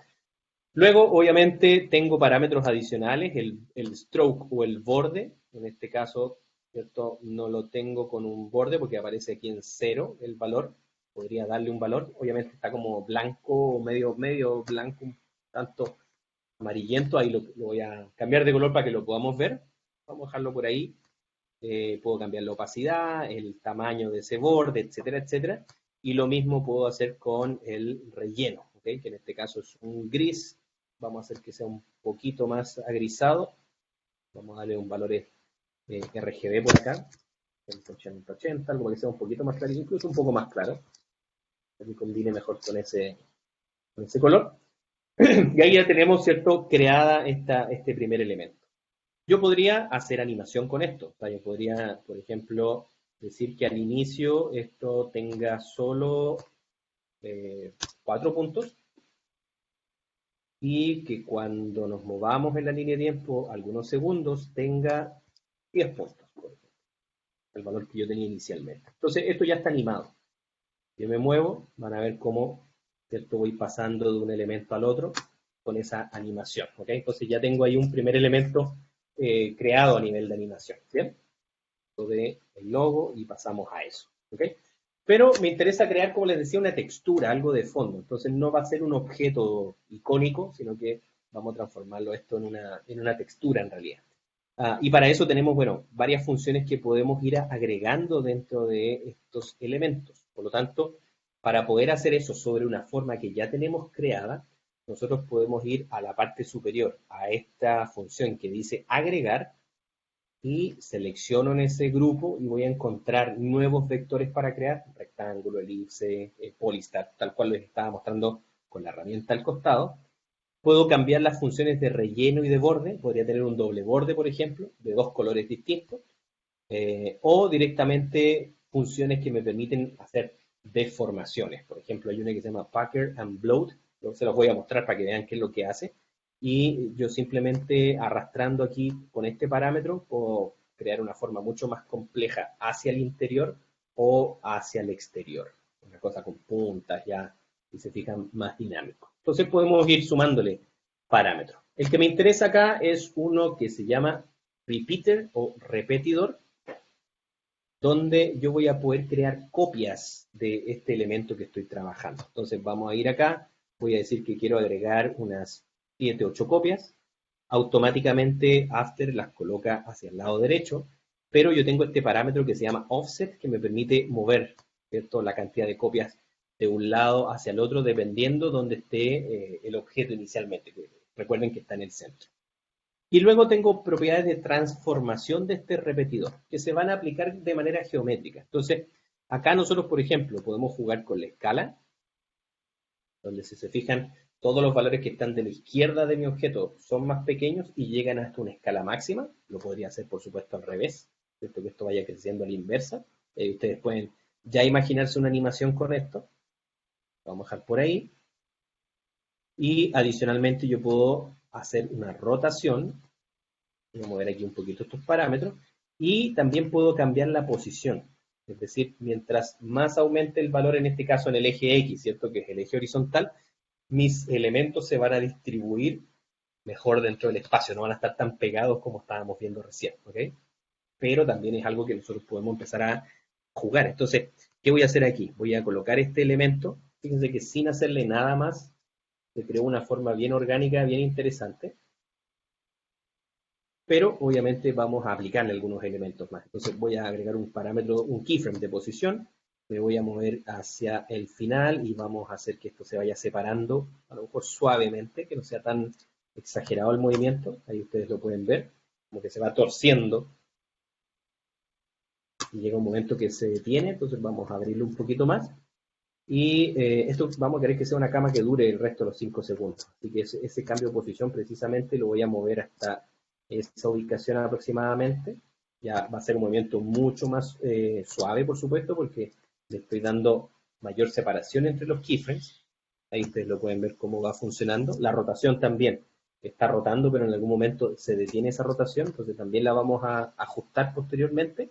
Luego, obviamente, tengo parámetros adicionales, el stroke o el borde, en este caso, ¿cierto? No lo tengo con un borde porque aparece aquí en 0 el valor, podría darle un valor, obviamente está como blanco o medio blanco, un tanto amarillento, ahí lo voy a cambiar de color para que lo podamos ver, vamos a dejarlo por ahí, puedo cambiar la opacidad, el tamaño de ese borde, etcétera, etcétera, y lo mismo puedo hacer con el relleno, ¿okay? Que en este caso es un gris, vamos a hacer que sea un poquito más agrisado, vamos a darle un valor RGB por acá, 80-80, algo para que sea un poquito más claro, incluso un poco más claro, para que combine mejor con ese color. Y ahí ya tenemos, ¿cierto?, creada este primer elemento. Yo podría hacer animación con esto. O sea, yo podría, por ejemplo, decir que al inicio esto tenga solo 4 puntos y que cuando nos movamos en la línea de tiempo algunos segundos tenga 10 puntos, por ejemplo, el valor que yo tenía inicialmente. Entonces, esto ya está animado. Yo me muevo, van a ver cómo, ¿cierto?, voy pasando de un elemento al otro con esa animación, ¿ok? Entonces ya tengo ahí un primer elemento creado a nivel de animación, ¿bien? De el logo y pasamos a eso, ¿ok? Pero me interesa crear, como les decía, una textura, algo de fondo. Entonces no va a ser un objeto icónico, sino que vamos a transformarlo esto en una textura en realidad. Y para eso tenemos, bueno, varias funciones que podemos ir agregando dentro de estos elementos. Por lo tanto, para poder hacer eso sobre una forma que ya tenemos creada, nosotros podemos ir a la parte superior, a esta función que dice agregar, y selecciono en ese grupo y voy a encontrar nuevos vectores para crear, rectángulo, elipse, polystar, tal cual les estaba mostrando con la herramienta al costado. Puedo cambiar las funciones de relleno y de borde, podría tener un doble borde, por ejemplo, de 2 colores distintos, o directamente funciones que me permiten hacer deformaciones. Por ejemplo, hay una que se llama Pucker and Bloat, se los voy a mostrar para que vean qué es lo que hace, y yo simplemente arrastrando aquí con este parámetro puedo crear una forma mucho más compleja hacia el interior o hacia el exterior. Una cosa con puntas ya, si se fijan, más dinámico. Entonces podemos ir sumándole parámetros. El que me interesa acá es uno que se llama repeater o repetidor, donde yo voy a poder crear copias de este elemento que estoy trabajando. Entonces vamos a ir acá, voy a decir que quiero agregar unas 7, 8 copias, automáticamente After las coloca hacia el lado derecho, pero yo tengo este parámetro que se llama offset, que me permite mover, ¿cierto?, la cantidad de copias de un lado hacia el otro, dependiendo donde esté el objeto inicialmente. Recuerden que está en el centro. Y luego tengo propiedades de transformación de este repetidor, que se van a aplicar de manera geométrica. Entonces, acá nosotros, por ejemplo, podemos jugar con la escala, donde si se fijan, todos los valores que están de la izquierda de mi objeto son más pequeños y llegan hasta una escala máxima. Lo podría hacer, por supuesto, al revés, ¿cierto?, que esto vaya creciendo a la inversa. Ustedes pueden ya imaginarse una animación con esto. Vamos a dejar por ahí. Y adicionalmente yo puedo hacer una rotación. Voy a mover aquí un poquito estos parámetros. Y también puedo cambiar la posición. Es decir, mientras más aumente el valor, en este caso en el eje X, ¿cierto?, que es el eje horizontal, mis elementos se van a distribuir mejor dentro del espacio, no van a estar tan pegados como estábamos viendo recién, ¿ok? Pero también es algo que nosotros podemos empezar a jugar. Entonces, ¿qué voy a hacer aquí? Voy a colocar este elemento, fíjense que sin hacerle nada más, se creó una forma bien orgánica, bien interesante, pero obviamente vamos a aplicarle algunos elementos más. Entonces voy a agregar un parámetro, un keyframe de posición, me voy a mover hacia el final y vamos a hacer que esto se vaya separando, a lo mejor suavemente, que no sea tan exagerado el movimiento. Ahí ustedes lo pueden ver, como que se va torciendo y llega un momento que se detiene. Entonces vamos a abrirlo un poquito más y esto vamos a querer que sea una cama que dure el resto de los 5 segundos. Así que ese cambio de posición precisamente lo voy a mover hasta esa ubicación aproximadamente. Ya va a ser un movimiento mucho más suave, por supuesto, porque le estoy dando mayor separación entre los keyframes. Ahí ustedes lo pueden ver cómo va funcionando. La rotación también está rotando, pero en algún momento se detiene esa rotación, entonces también la vamos a ajustar posteriormente.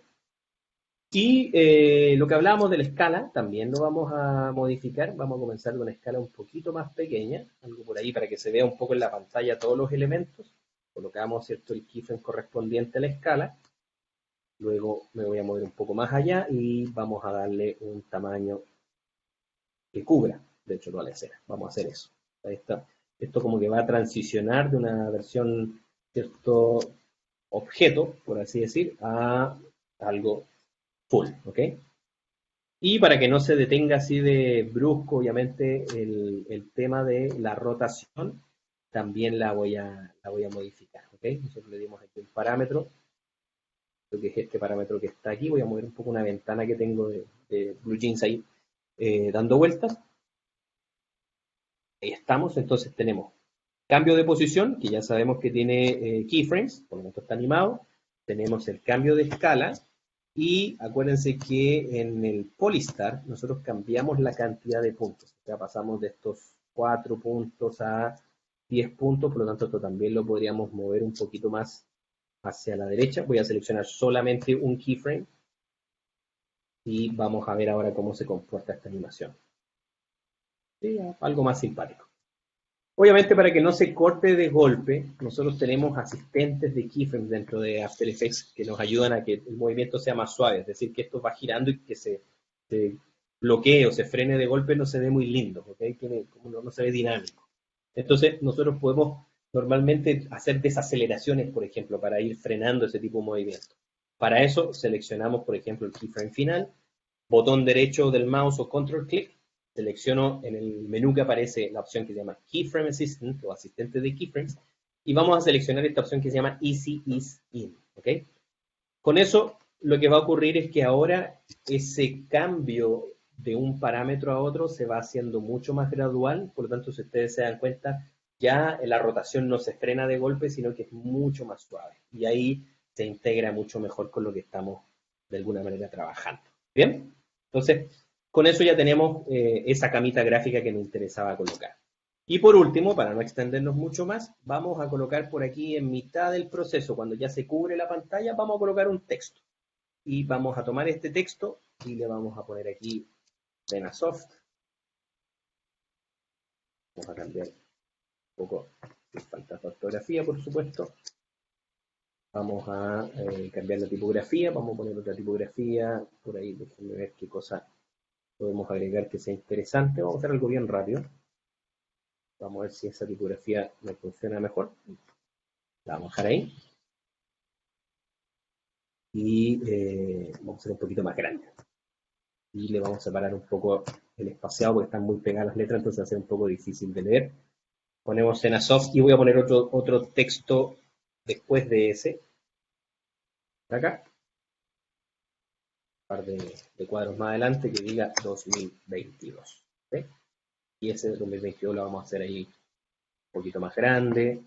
Y lo que hablábamos de la escala, también lo vamos a modificar. Vamos a comenzar de una escala un poquito más pequeña, algo por ahí para que se vea un poco en la pantalla todos los elementos. Colocamos, ¿cierto?, el keyframe correspondiente a la escala. Luego me voy a mover un poco más allá y vamos a darle un tamaño que cubra, de hecho, toda la escena. Vamos a hacer eso. Ahí está. Esto como que va a transicionar de una versión, cierto, objeto, por así decir, a algo full, ¿ok? Y para que no se detenga así de brusco, obviamente, el tema de la rotación, también la voy a modificar, ¿ok? Nosotros le dimos aquí un parámetro, lo que es este parámetro que está aquí. Voy a mover un poco una ventana que tengo de BlueJeans ahí dando vueltas. Ahí estamos, entonces tenemos cambio de posición, que ya sabemos que tiene keyframes, por lo tanto está animado. Tenemos el cambio de escala, y acuérdense que en el Polystar nosotros cambiamos la cantidad de puntos. O sea, pasamos de estos 4 puntos a 10 puntos, por lo tanto esto también lo podríamos mover un poquito más hacia la derecha. Voy a seleccionar solamente un keyframe y vamos a ver ahora cómo se comporta esta animación. Sí, algo más simpático. Obviamente, para que no se corte de golpe, nosotros tenemos asistentes de keyframes dentro de After Effects que nos ayudan a que el movimiento sea más suave, es decir, que esto va girando y que se bloquee o se frene de golpe, no se ve muy lindo, ¿ok? No se ve dinámico. Entonces, nosotros podemos normalmente hacer desaceleraciones, por ejemplo, para ir frenando ese tipo de movimiento. Para eso, seleccionamos, por ejemplo, el keyframe final, botón derecho del mouse o control click, selecciono en el menú que aparece la opción que se llama Keyframe Assistant o asistente de keyframes, y vamos a seleccionar esta opción que se llama Easy Ease In, ¿ok? Con eso, lo que va a ocurrir es que ahora ese cambio de un parámetro a otro se va haciendo mucho más gradual. Por lo tanto, si ustedes se dan cuenta, ya la rotación no se frena de golpe, sino que es mucho más suave. Y ahí se integra mucho mejor con lo que estamos de alguna manera trabajando. ¿Bien? Entonces, con eso ya tenemos esa camita gráfica que nos interesaba colocar. Y por último, para no extendernos mucho más, vamos a colocar por aquí en mitad del proceso, cuando ya se cubre la pantalla, vamos a colocar un texto. Y vamos a tomar este texto y le vamos a poner aquí Benasoft. Vamos a cambiar un poco, sin falta de ortografía, por supuesto. Vamos a cambiar la tipografía, vamos a poner otra tipografía por ahí, déjenme ver qué cosa podemos agregar que sea interesante. Vamos a hacer algo bien rápido. Vamos a ver si esa tipografía me funciona mejor. La vamos a dejar ahí. y vamos a hacer un poquito más grande. Y le vamos a separar un poco el espaciado porque están muy pegadas las letras, entonces va a ser un poco difícil de leer. Ponemos Cenasoft y voy a poner otro texto después de ese, acá, un par de cuadros más adelante que diga 2022. ¿Okay? Y ese 2022 lo vamos a hacer ahí un poquito más grande.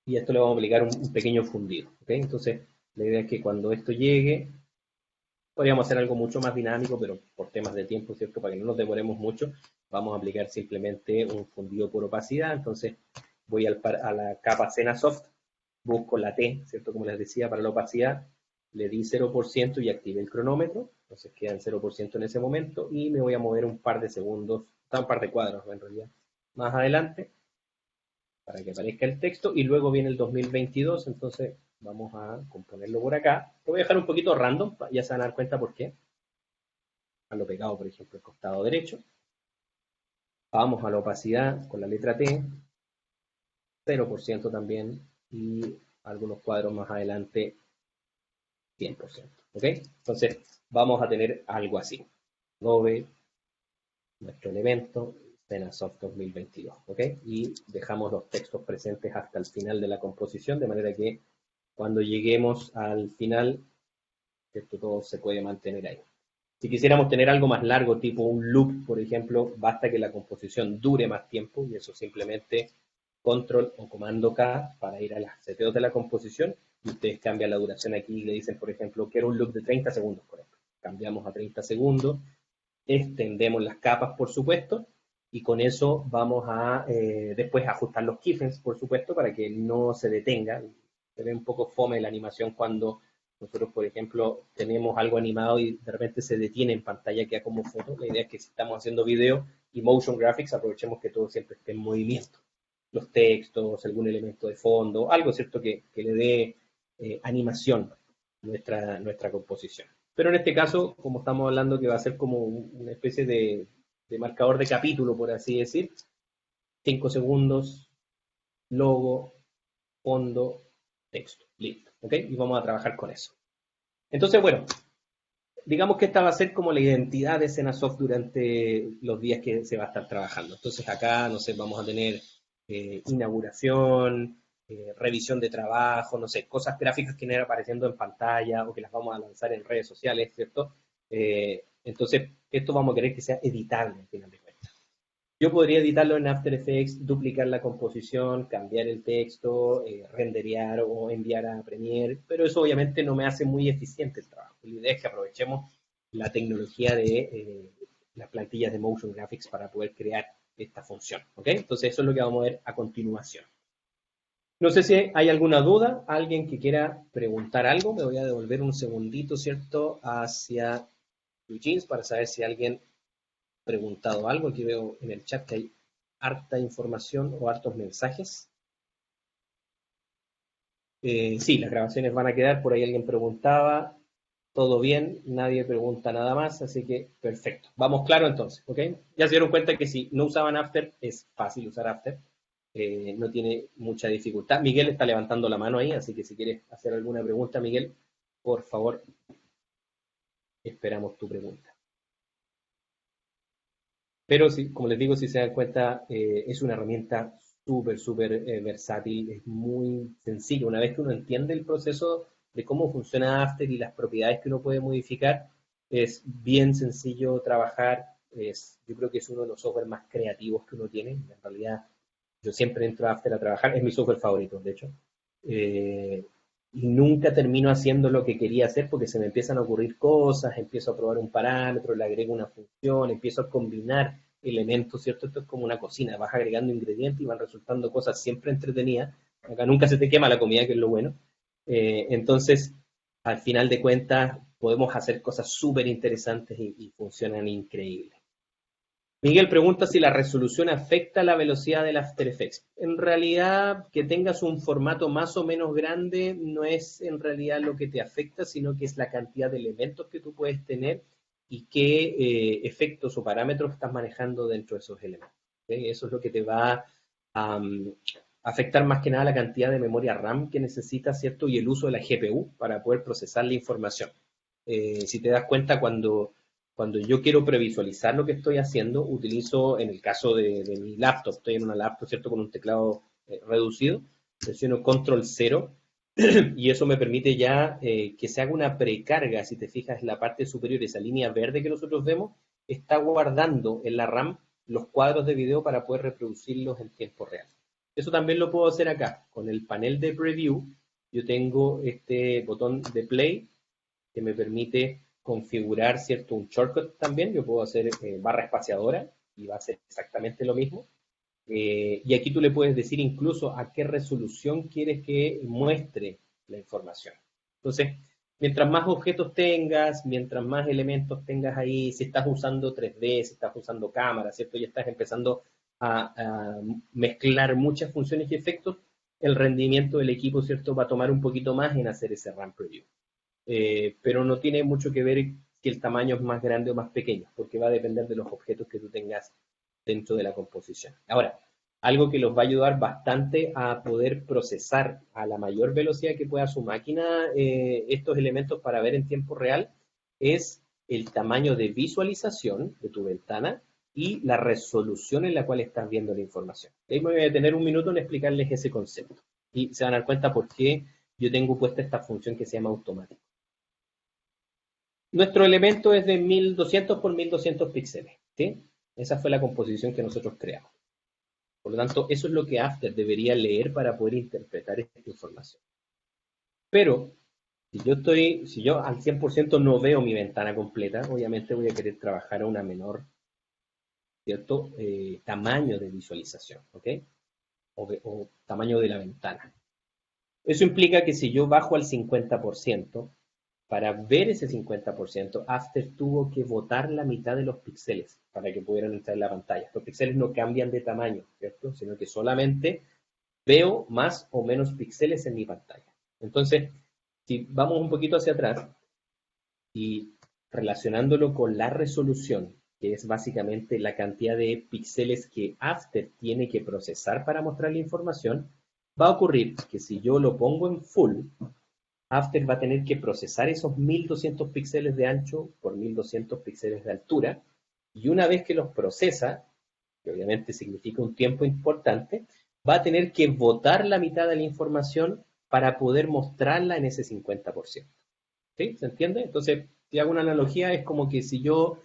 Y esto le vamos a aplicar un pequeño fundido. ¿Okay? Entonces, la idea es que cuando esto llegue, podríamos hacer algo mucho más dinámico, pero por temas de tiempo, ¿cierto? Para que no nos demoremos mucho, vamos a aplicar simplemente un fundido por opacidad. Entonces, voy a la capa Cenasoft, busco la T, ¿cierto? Como les decía, para la opacidad, le di 0% y activé el cronómetro, entonces queda en 0% en ese momento, y me voy a mover un par de segundos, un par de cuadros en realidad, más adelante, para que aparezca el texto, y luego viene el 2022, entonces vamos a componerlo por acá. Lo voy a dejar un poquito random, ya se van a dar cuenta por qué. A lo pegado, por ejemplo, el costado derecho. Vamos a la opacidad con la letra T, 0% también, y algunos cuadros más adelante 100%. ¿Ok? Entonces, vamos a tener algo así. Adobe, nuestro elemento, Cenasoft 2022. ¿Ok? Y dejamos los textos presentes hasta el final de la composición, de manera que cuando lleguemos al final, esto todo se puede mantener ahí. Si quisiéramos tener algo más largo, tipo un loop, por ejemplo, basta que la composición dure más tiempo, y eso simplemente control o comando K para ir a las seteos de la composición, y ustedes cambian la duración aquí y le dicen, por ejemplo, quiero un loop de 30 segundos, por ejemplo. Cambiamos a 30 segundos, extendemos las capas, por supuesto, y con eso vamos a después ajustar los keyframes, por supuesto, para que no se detenga. Se ve un poco fome la animación cuando nosotros, por ejemplo, tenemos algo animado y de repente se detiene en pantalla, queda como foto. La idea es que si estamos haciendo video y motion graphics, aprovechemos que todo siempre esté en movimiento. Los textos, algún elemento de fondo, algo, ¿cierto?, que le dé animación a nuestra composición. Pero en este caso, como estamos hablando que va a ser como una especie de marcador de capítulo, por así decir, 5 segundos, logo, fondo, texto, listo, ¿ok? Y vamos a trabajar con eso. Entonces, bueno, digamos que esta va a ser como la identidad de Cenasoft durante los días que se va a estar trabajando. Entonces acá, no sé, vamos a tener inauguración, revisión de trabajo, no sé, cosas gráficas que irán apareciendo en pantalla o que las vamos a lanzar en redes sociales, ¿cierto? Entonces, esto vamos a querer que sea editable al final de cuentas. Yo podría editarlo en After Effects, duplicar la composición, cambiar el texto, renderear o enviar a Premiere, pero eso obviamente no me hace muy eficiente el trabajo. La idea es que aprovechemos la tecnología de las plantillas de Motion Graphics para poder crear esta función. ¿Ok? Entonces eso es lo que vamos a ver a continuación. No sé si hay alguna duda, alguien que quiera preguntar algo. Me voy a devolver un segundito, ¿cierto?, hacia Eugene para saber si alguien preguntado algo. Aquí veo en el chat que hay harta información o hartos mensajes. Sí, las grabaciones van a quedar, por ahí alguien preguntaba, todo bien, nadie pregunta nada más, así que perfecto. Vamos claro entonces, ¿ok? Ya se dieron cuenta que si no usaban After, es fácil usar After, no tiene mucha dificultad. Miguel está levantando la mano ahí, así que si quieres hacer alguna pregunta, Miguel, por favor, esperamos tu pregunta. Pero sí, como les digo, si se dan cuenta, es una herramienta súper versátil, es muy sencillo. Una vez que uno entiende el proceso de cómo funciona After y las propiedades que uno puede modificar, es bien sencillo trabajar. Yo creo que es uno de los software más creativos que uno tiene. En realidad, yo siempre entro a After a trabajar, es mi software favorito, de hecho. Eh, y nunca termino haciendo lo que quería hacer porque se me empiezan a ocurrir cosas, empiezo a probar un parámetro, le agrego una función, empiezo a combinar elementos, ¿cierto? Esto es como una cocina, vas agregando ingredientes y van resultando cosas siempre entretenidas. Acá nunca se te quema la comida, que es lo bueno. Entonces, al final de cuentas, podemos hacer cosas súper interesantes y funcionan increíbles. Miguel pregunta si la resolución afecta la velocidad del After Effects. En realidad, que tengas un formato más o menos grande no es en realidad lo que te afecta, sino que es la cantidad de elementos que tú puedes tener y qué efectos o parámetros estás manejando dentro de esos elementos. ¿Okay? Eso es lo que te va a afectar más que nada la cantidad de memoria RAM que necesita, ¿cierto? Y el uso de la GPU para poder procesar la información. Si te das cuenta, cuando yo quiero previsualizar lo que estoy haciendo, utilizo, en el caso de mi laptop, estoy en una laptop, ¿cierto? Con un teclado reducido, presiono Control 0 y eso me permite ya que se haga una precarga. Si te fijas en la parte superior, esa línea verde que nosotros vemos, está guardando en la RAM los cuadros de video para poder reproducirlos en tiempo real. Eso también lo puedo hacer acá. Con el panel de preview, yo tengo este botón de play que me permite configurar, ¿cierto? Un shortcut también. Yo puedo hacer barra espaciadora y va a ser exactamente lo mismo. Y aquí tú le puedes decir incluso a qué resolución quieres que muestre la información. Entonces, mientras más objetos tengas, mientras más elementos tengas ahí, si estás usando 3D, si estás usando cámara, ¿cierto? Ya estás empezando a mezclar muchas funciones y efectos, el rendimiento del equipo, ¿cierto? Va a tomar un poquito más en hacer ese RAM preview. Pero no tiene mucho que ver si el tamaño es más grande o más pequeño, porque va a depender de los objetos que tú tengas dentro de la composición. Ahora, algo que los va a ayudar bastante a poder procesar a la mayor velocidad que pueda su máquina estos elementos para ver en tiempo real es el tamaño de visualización de tu ventana y la resolución en la cual estás viendo la información. Ahí me voy a detener un minuto en explicarles ese concepto y se van a dar cuenta por qué yo tengo puesta esta función que se llama automático. Nuestro elemento es de 1200 por 1200 píxeles, ¿sí? Esa fue la composición que nosotros creamos. Por lo tanto, eso es lo que After debería leer para poder interpretar esta información. Pero, si yo al 100% no veo mi ventana completa, obviamente voy a querer trabajar a una menor, ¿cierto? Tamaño de visualización, ¿ok? O tamaño de la ventana. Eso implica que si yo bajo al 50%, para ver ese 50%, After tuvo que botar la mitad de los píxeles para que pudieran entrar en la pantalla. Los píxeles no cambian de tamaño, ¿cierto? Sino que solamente veo más o menos píxeles en mi pantalla. Entonces, si vamos un poquito hacia atrás y relacionándolo con la resolución, que es básicamente la cantidad de píxeles que After tiene que procesar para mostrar la información, va a ocurrir que si yo lo pongo en full, After va a tener que procesar esos 1200 píxeles de ancho por 1200 píxeles de altura, y una vez que los procesa, que obviamente significa un tiempo importante, va a tener que botar la mitad de la información para poder mostrarla en ese 50%. ¿Sí? ¿Se entiende? Entonces, si hago una analogía, es como que si yo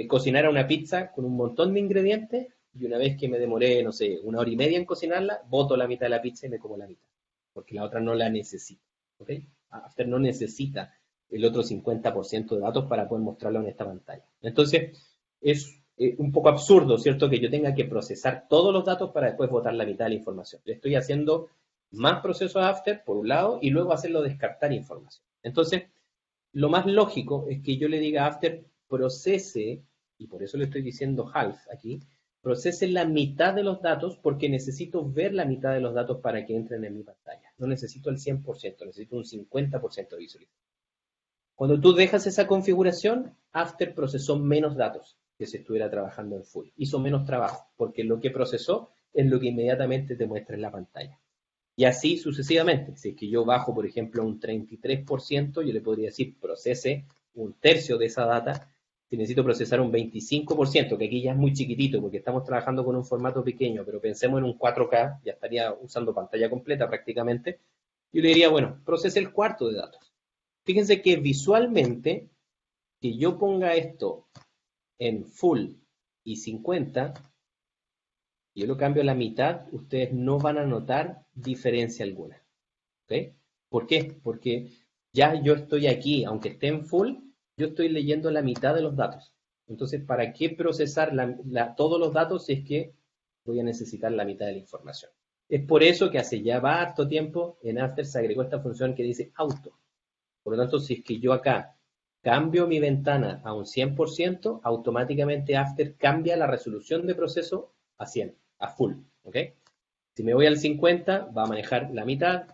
cocinara una pizza con un montón de ingredientes, y una vez que me demoré, no sé, 1 hora y media en cocinarla, boto la mitad de la pizza y me como la mitad, porque la otra no la necesito. ¿Okay? After no necesita el otro 50% de datos para poder mostrarlo en esta pantalla. Entonces, es un poco absurdo, ¿cierto?, que yo tenga que procesar todos los datos para después botar la mitad de la información. Le estoy haciendo más procesos a After, por un lado, y luego hacerlo descartar información. Entonces, lo más lógico es que yo le diga a After, procese, y por eso le estoy diciendo half aquí, procese la mitad de los datos porque necesito ver la mitad de los datos para que entren en mi pantalla. No necesito el 100%, necesito un 50% de visualización. Cuando tú dejas esa configuración, After procesó menos datos que si estuviera trabajando en full. Hizo menos trabajo porque lo que procesó es lo que inmediatamente te muestra en la pantalla. Y así sucesivamente. Si es que yo bajo, por ejemplo, un 33%, yo le podría decir procese un tercio de esa data. Si necesito procesar un 25%, que aquí ya es muy chiquitito porque estamos trabajando con un formato pequeño, pero pensemos en un 4K, ya estaría usando pantalla completa prácticamente, yo le diría, bueno, procese el cuarto de datos. Fíjense que visualmente, que yo ponga esto en full y 50, yo lo cambio a la mitad, ustedes no van a notar diferencia alguna. ¿Ok? ¿Por qué? Porque ya yo estoy aquí, aunque esté en full, yo estoy leyendo la mitad de los datos. Entonces, ¿para qué procesar todos los datos si es que voy a necesitar la mitad de la información? Es por eso que hace ya harto tiempo en After se agregó esta función que dice auto. Por lo tanto, si es que yo acá cambio mi ventana a un 100%, automáticamente After cambia la resolución de proceso a 100, a full. ¿Ok? Si me voy al 50, va a manejar la mitad.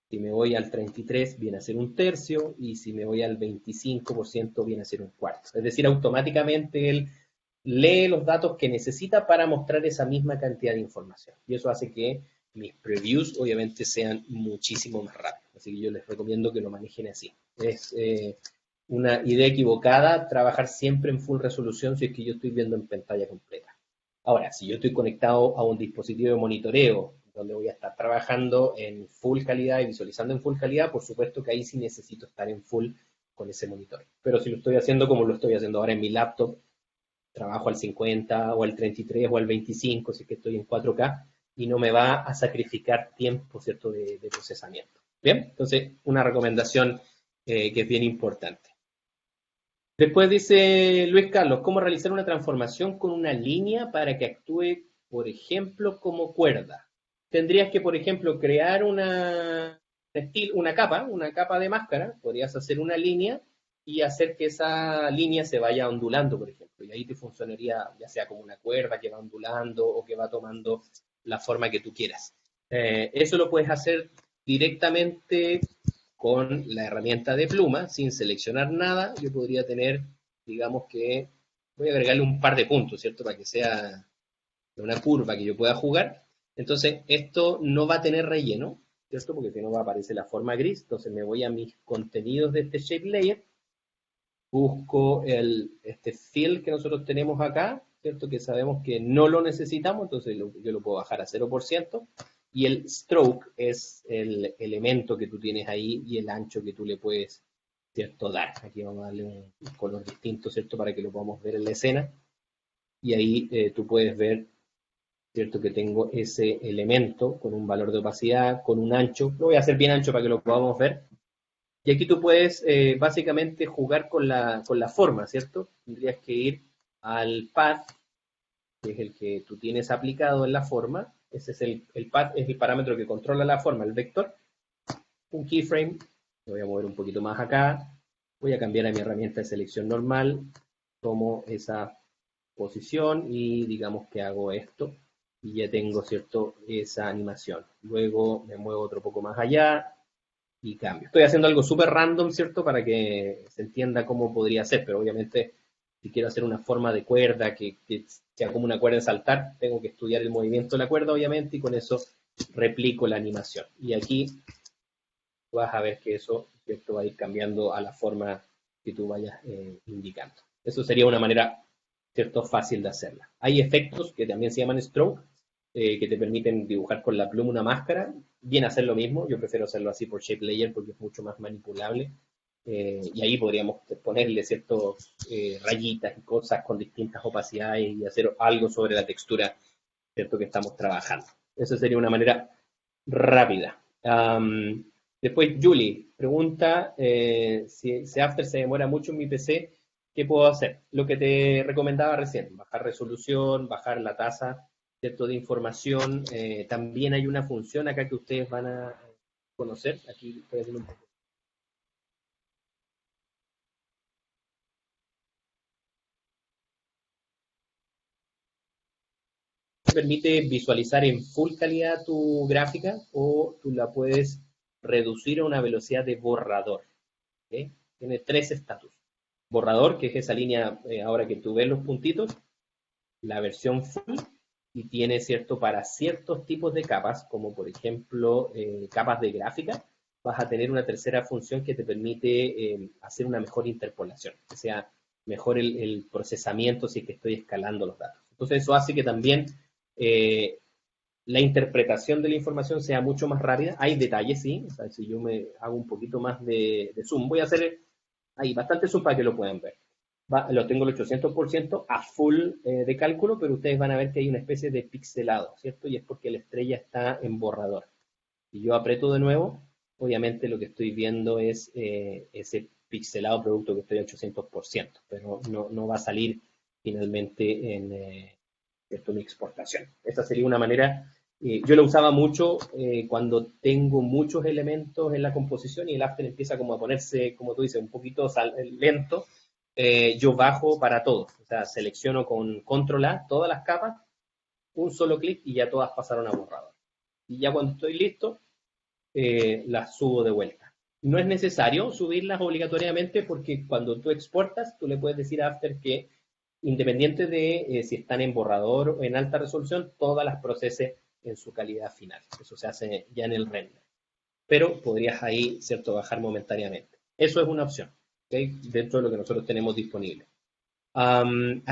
Si me voy al 33, viene a ser un tercio. Y si me voy al 25%, viene a ser un cuarto. Es decir, automáticamente él lee los datos que necesita para mostrar esa misma cantidad de información. Y eso hace que mis previews obviamente sean muchísimo más rápidos. Así que yo les recomiendo que lo manejen así. Es una idea equivocada trabajar siempre en full resolución si es que yo estoy viendo en pantalla completa. Ahora, si yo estoy conectado a un dispositivo de monitoreo donde voy a estar trabajando en full calidad y visualizando en full calidad, por supuesto que ahí sí necesito estar en full con ese monitor. Pero si lo estoy haciendo como lo estoy haciendo ahora en mi laptop, trabajo al 50 o al 33 o al 25, si es que estoy en 4K, y no me va a sacrificar tiempo, ¿cierto?, de procesamiento. Bien, entonces una recomendación que es bien importante. Después dice Luis Carlos, ¿cómo realizar una transformación con una línea para que actúe, por ejemplo, como cuerda? Tendrías que, por ejemplo, crear una capa de máscara, podrías hacer una línea y hacer que esa línea se vaya ondulando, por ejemplo, y ahí te funcionaría ya sea como una cuerda que va ondulando o que va tomando la forma que tú quieras. Eso lo puedes hacer directamente con la herramienta de pluma, sin seleccionar nada. Yo podría tener, digamos que, voy a agregarle un par de puntos, ¿cierto? Para que sea una curva que yo pueda jugar. Entonces, esto no va a tener relleno, ¿cierto? Porque si no va a aparecer la forma gris. Entonces me voy a mis contenidos de este Shape Layer, busco este fill que nosotros tenemos acá, ¿cierto? Que sabemos que no lo necesitamos, entonces yo lo puedo bajar a 0%. Y el stroke es el elemento que tú tienes ahí y el ancho que tú le puedes, ¿cierto?, dar. Aquí vamos a darle un color distinto, ¿cierto?, para que lo podamos ver en la escena. Y ahí tú puedes ver, ¿cierto?, que tengo ese elemento con un valor de opacidad, con un ancho. Lo voy a hacer bien ancho para que lo podamos ver. Y aquí tú puedes básicamente jugar con la forma, ¿cierto? Tendrías que ir al path, que es el que tú tienes aplicado en la forma. Ese es el path, es el parámetro que controla la forma, el vector. Un keyframe, lo voy a mover un poquito más acá. Voy a cambiar a mi herramienta de selección normal. Tomo esa posición y digamos que hago esto. Y ya tengo, ¿cierto?, esa animación. Luego me muevo otro poco más allá y cambio. Estoy haciendo algo súper random, ¿cierto?, para que se entienda cómo podría ser, pero obviamente si quiero hacer una forma de cuerda que sea como una cuerda de saltar, tengo que estudiar el movimiento de la cuerda, obviamente, y con eso replico la animación. Y aquí vas a ver que eso, ¿cierto?, va a ir cambiando a la forma que tú vayas indicando. Eso sería una manera, ¿cierto?, fácil de hacerla. Hay efectos que también se llaman stroke, que te permiten dibujar con la pluma una máscara, bien hacer lo mismo. Yo prefiero hacerlo así por Shape Layer porque es mucho más manipulable. Y ahí podríamos ponerle ciertas rayitas y cosas con distintas opacidades y hacer algo sobre la textura, ¿cierto?, que estamos trabajando. Esa sería una manera rápida. Después, Julie pregunta si After se demora mucho en mi PC, ¿qué puedo hacer? Lo que te recomendaba recién, bajar resolución, bajar la tasa, ¿cierto?, de información. También hay una función acá que ustedes van a conocer. Aquí estoy haciendo un poco. Te permite visualizar en full calidad tu gráfica o tú la puedes reducir a una velocidad de borrador. ¿Okay? Tiene tres estatus. Borrador, que es esa línea ahora que tú ves los puntitos, la versión full, y tiene cierto para ciertos tipos de capas, como por ejemplo capas de gráfica, vas a tener una tercera función que te permite hacer una mejor interpolación, que sea mejor el procesamiento si es que estoy escalando los datos. Entonces eso hace que también la interpretación de la información sea mucho más rápida. Hay detalles, sí, o sea, si yo me hago un poquito más de zoom, voy a hacer ahí bastante zoom para que lo puedan ver. Lo tengo el 800% a full de cálculo, pero ustedes van a ver que hay una especie de pixelado, ¿cierto? Y es porque la estrella está en borrador. Si yo aprieto de nuevo, obviamente lo que estoy viendo es ese pixelado producto que estoy al 800%, pero no va a salir finalmente en mi exportación. Esta sería una manera, yo lo usaba mucho cuando tengo muchos elementos en la composición y el After empieza como a ponerse, como tú dices, un poquito lento. Yo bajo para todos, o sea, selecciono con Control A todas las capas, un solo clic y ya todas pasaron a borrador. Y ya cuando estoy listo, las subo de vuelta. No es necesario subirlas obligatoriamente porque cuando tú exportas, tú le puedes decir a After que independiente de si están en borrador o en alta resolución, todas las procese en su calidad final. Eso se hace ya en el render. Pero podrías ahí, ¿cierto?, bajar momentáneamente. Eso es una opción, ¿okay?, dentro de lo que nosotros tenemos disponible. A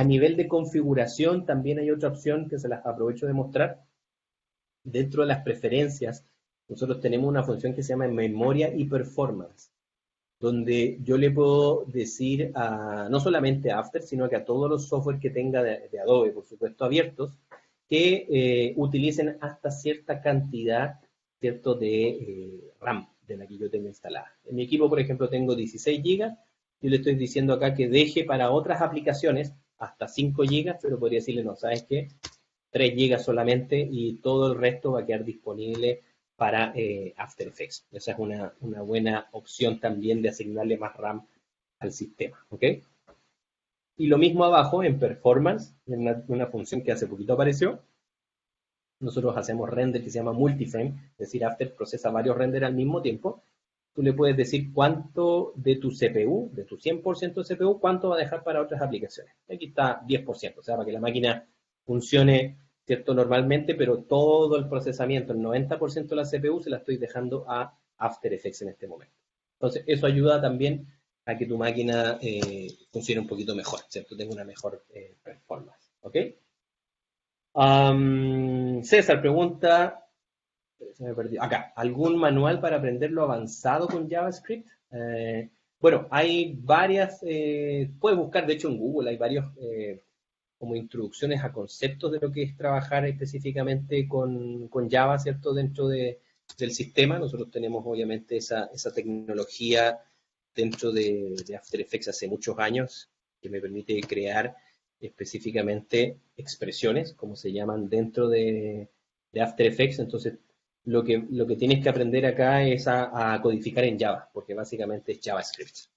nivel de configuración también hay otra opción que se las aprovecho de mostrar. Dentro de las preferencias, nosotros tenemos una función que se llama memoria y performance, donde yo le puedo decir no solamente a After, sino que a todos los software que tenga de Adobe, por supuesto, abiertos, que utilicen hasta cierta cantidad, ¿cierto?, de RAM de la que yo tengo instalada. En mi equipo, por ejemplo, tengo 16 GB. Yo le estoy diciendo acá que deje para otras aplicaciones hasta 5 GB, pero podría decirle, no, ¿sabes qué? 3 GB solamente y todo el resto va a quedar disponible para After Effects. Esa es una buena opción también de asignarle más RAM al sistema, ¿ok? Y lo mismo abajo en Performance, en una función que hace poquito apareció. Nosotros hacemos render que se llama multiframe, es decir, After procesa varios renders al mismo tiempo. Tú le puedes decir cuánto de tu CPU, de tu 100% de CPU, cuánto va a dejar para otras aplicaciones. Aquí está 10%, o sea, para que la máquina funcione, ¿cierto?, normalmente, pero todo el procesamiento, el 90% de la CPU, se la estoy dejando a After Effects en este momento. Entonces, eso ayuda también a que tu máquina funcione un poquito mejor, ¿cierto? Tenga una mejor performance, ¿ok? César pregunta, se me perdió, acá, ¿algún manual para aprenderlo avanzado con JavaScript? Bueno, hay varias, puedes buscar, de hecho en Google hay varios como introducciones a conceptos de lo que es trabajar específicamente con Java, ¿cierto?, dentro del sistema. Nosotros tenemos obviamente esa tecnología dentro de After Effects hace muchos años, que me permite crear específicamente expresiones, como se llaman dentro de After Effects. Entonces, lo que tienes que aprender acá es a codificar en Java, porque básicamente es JavaScript.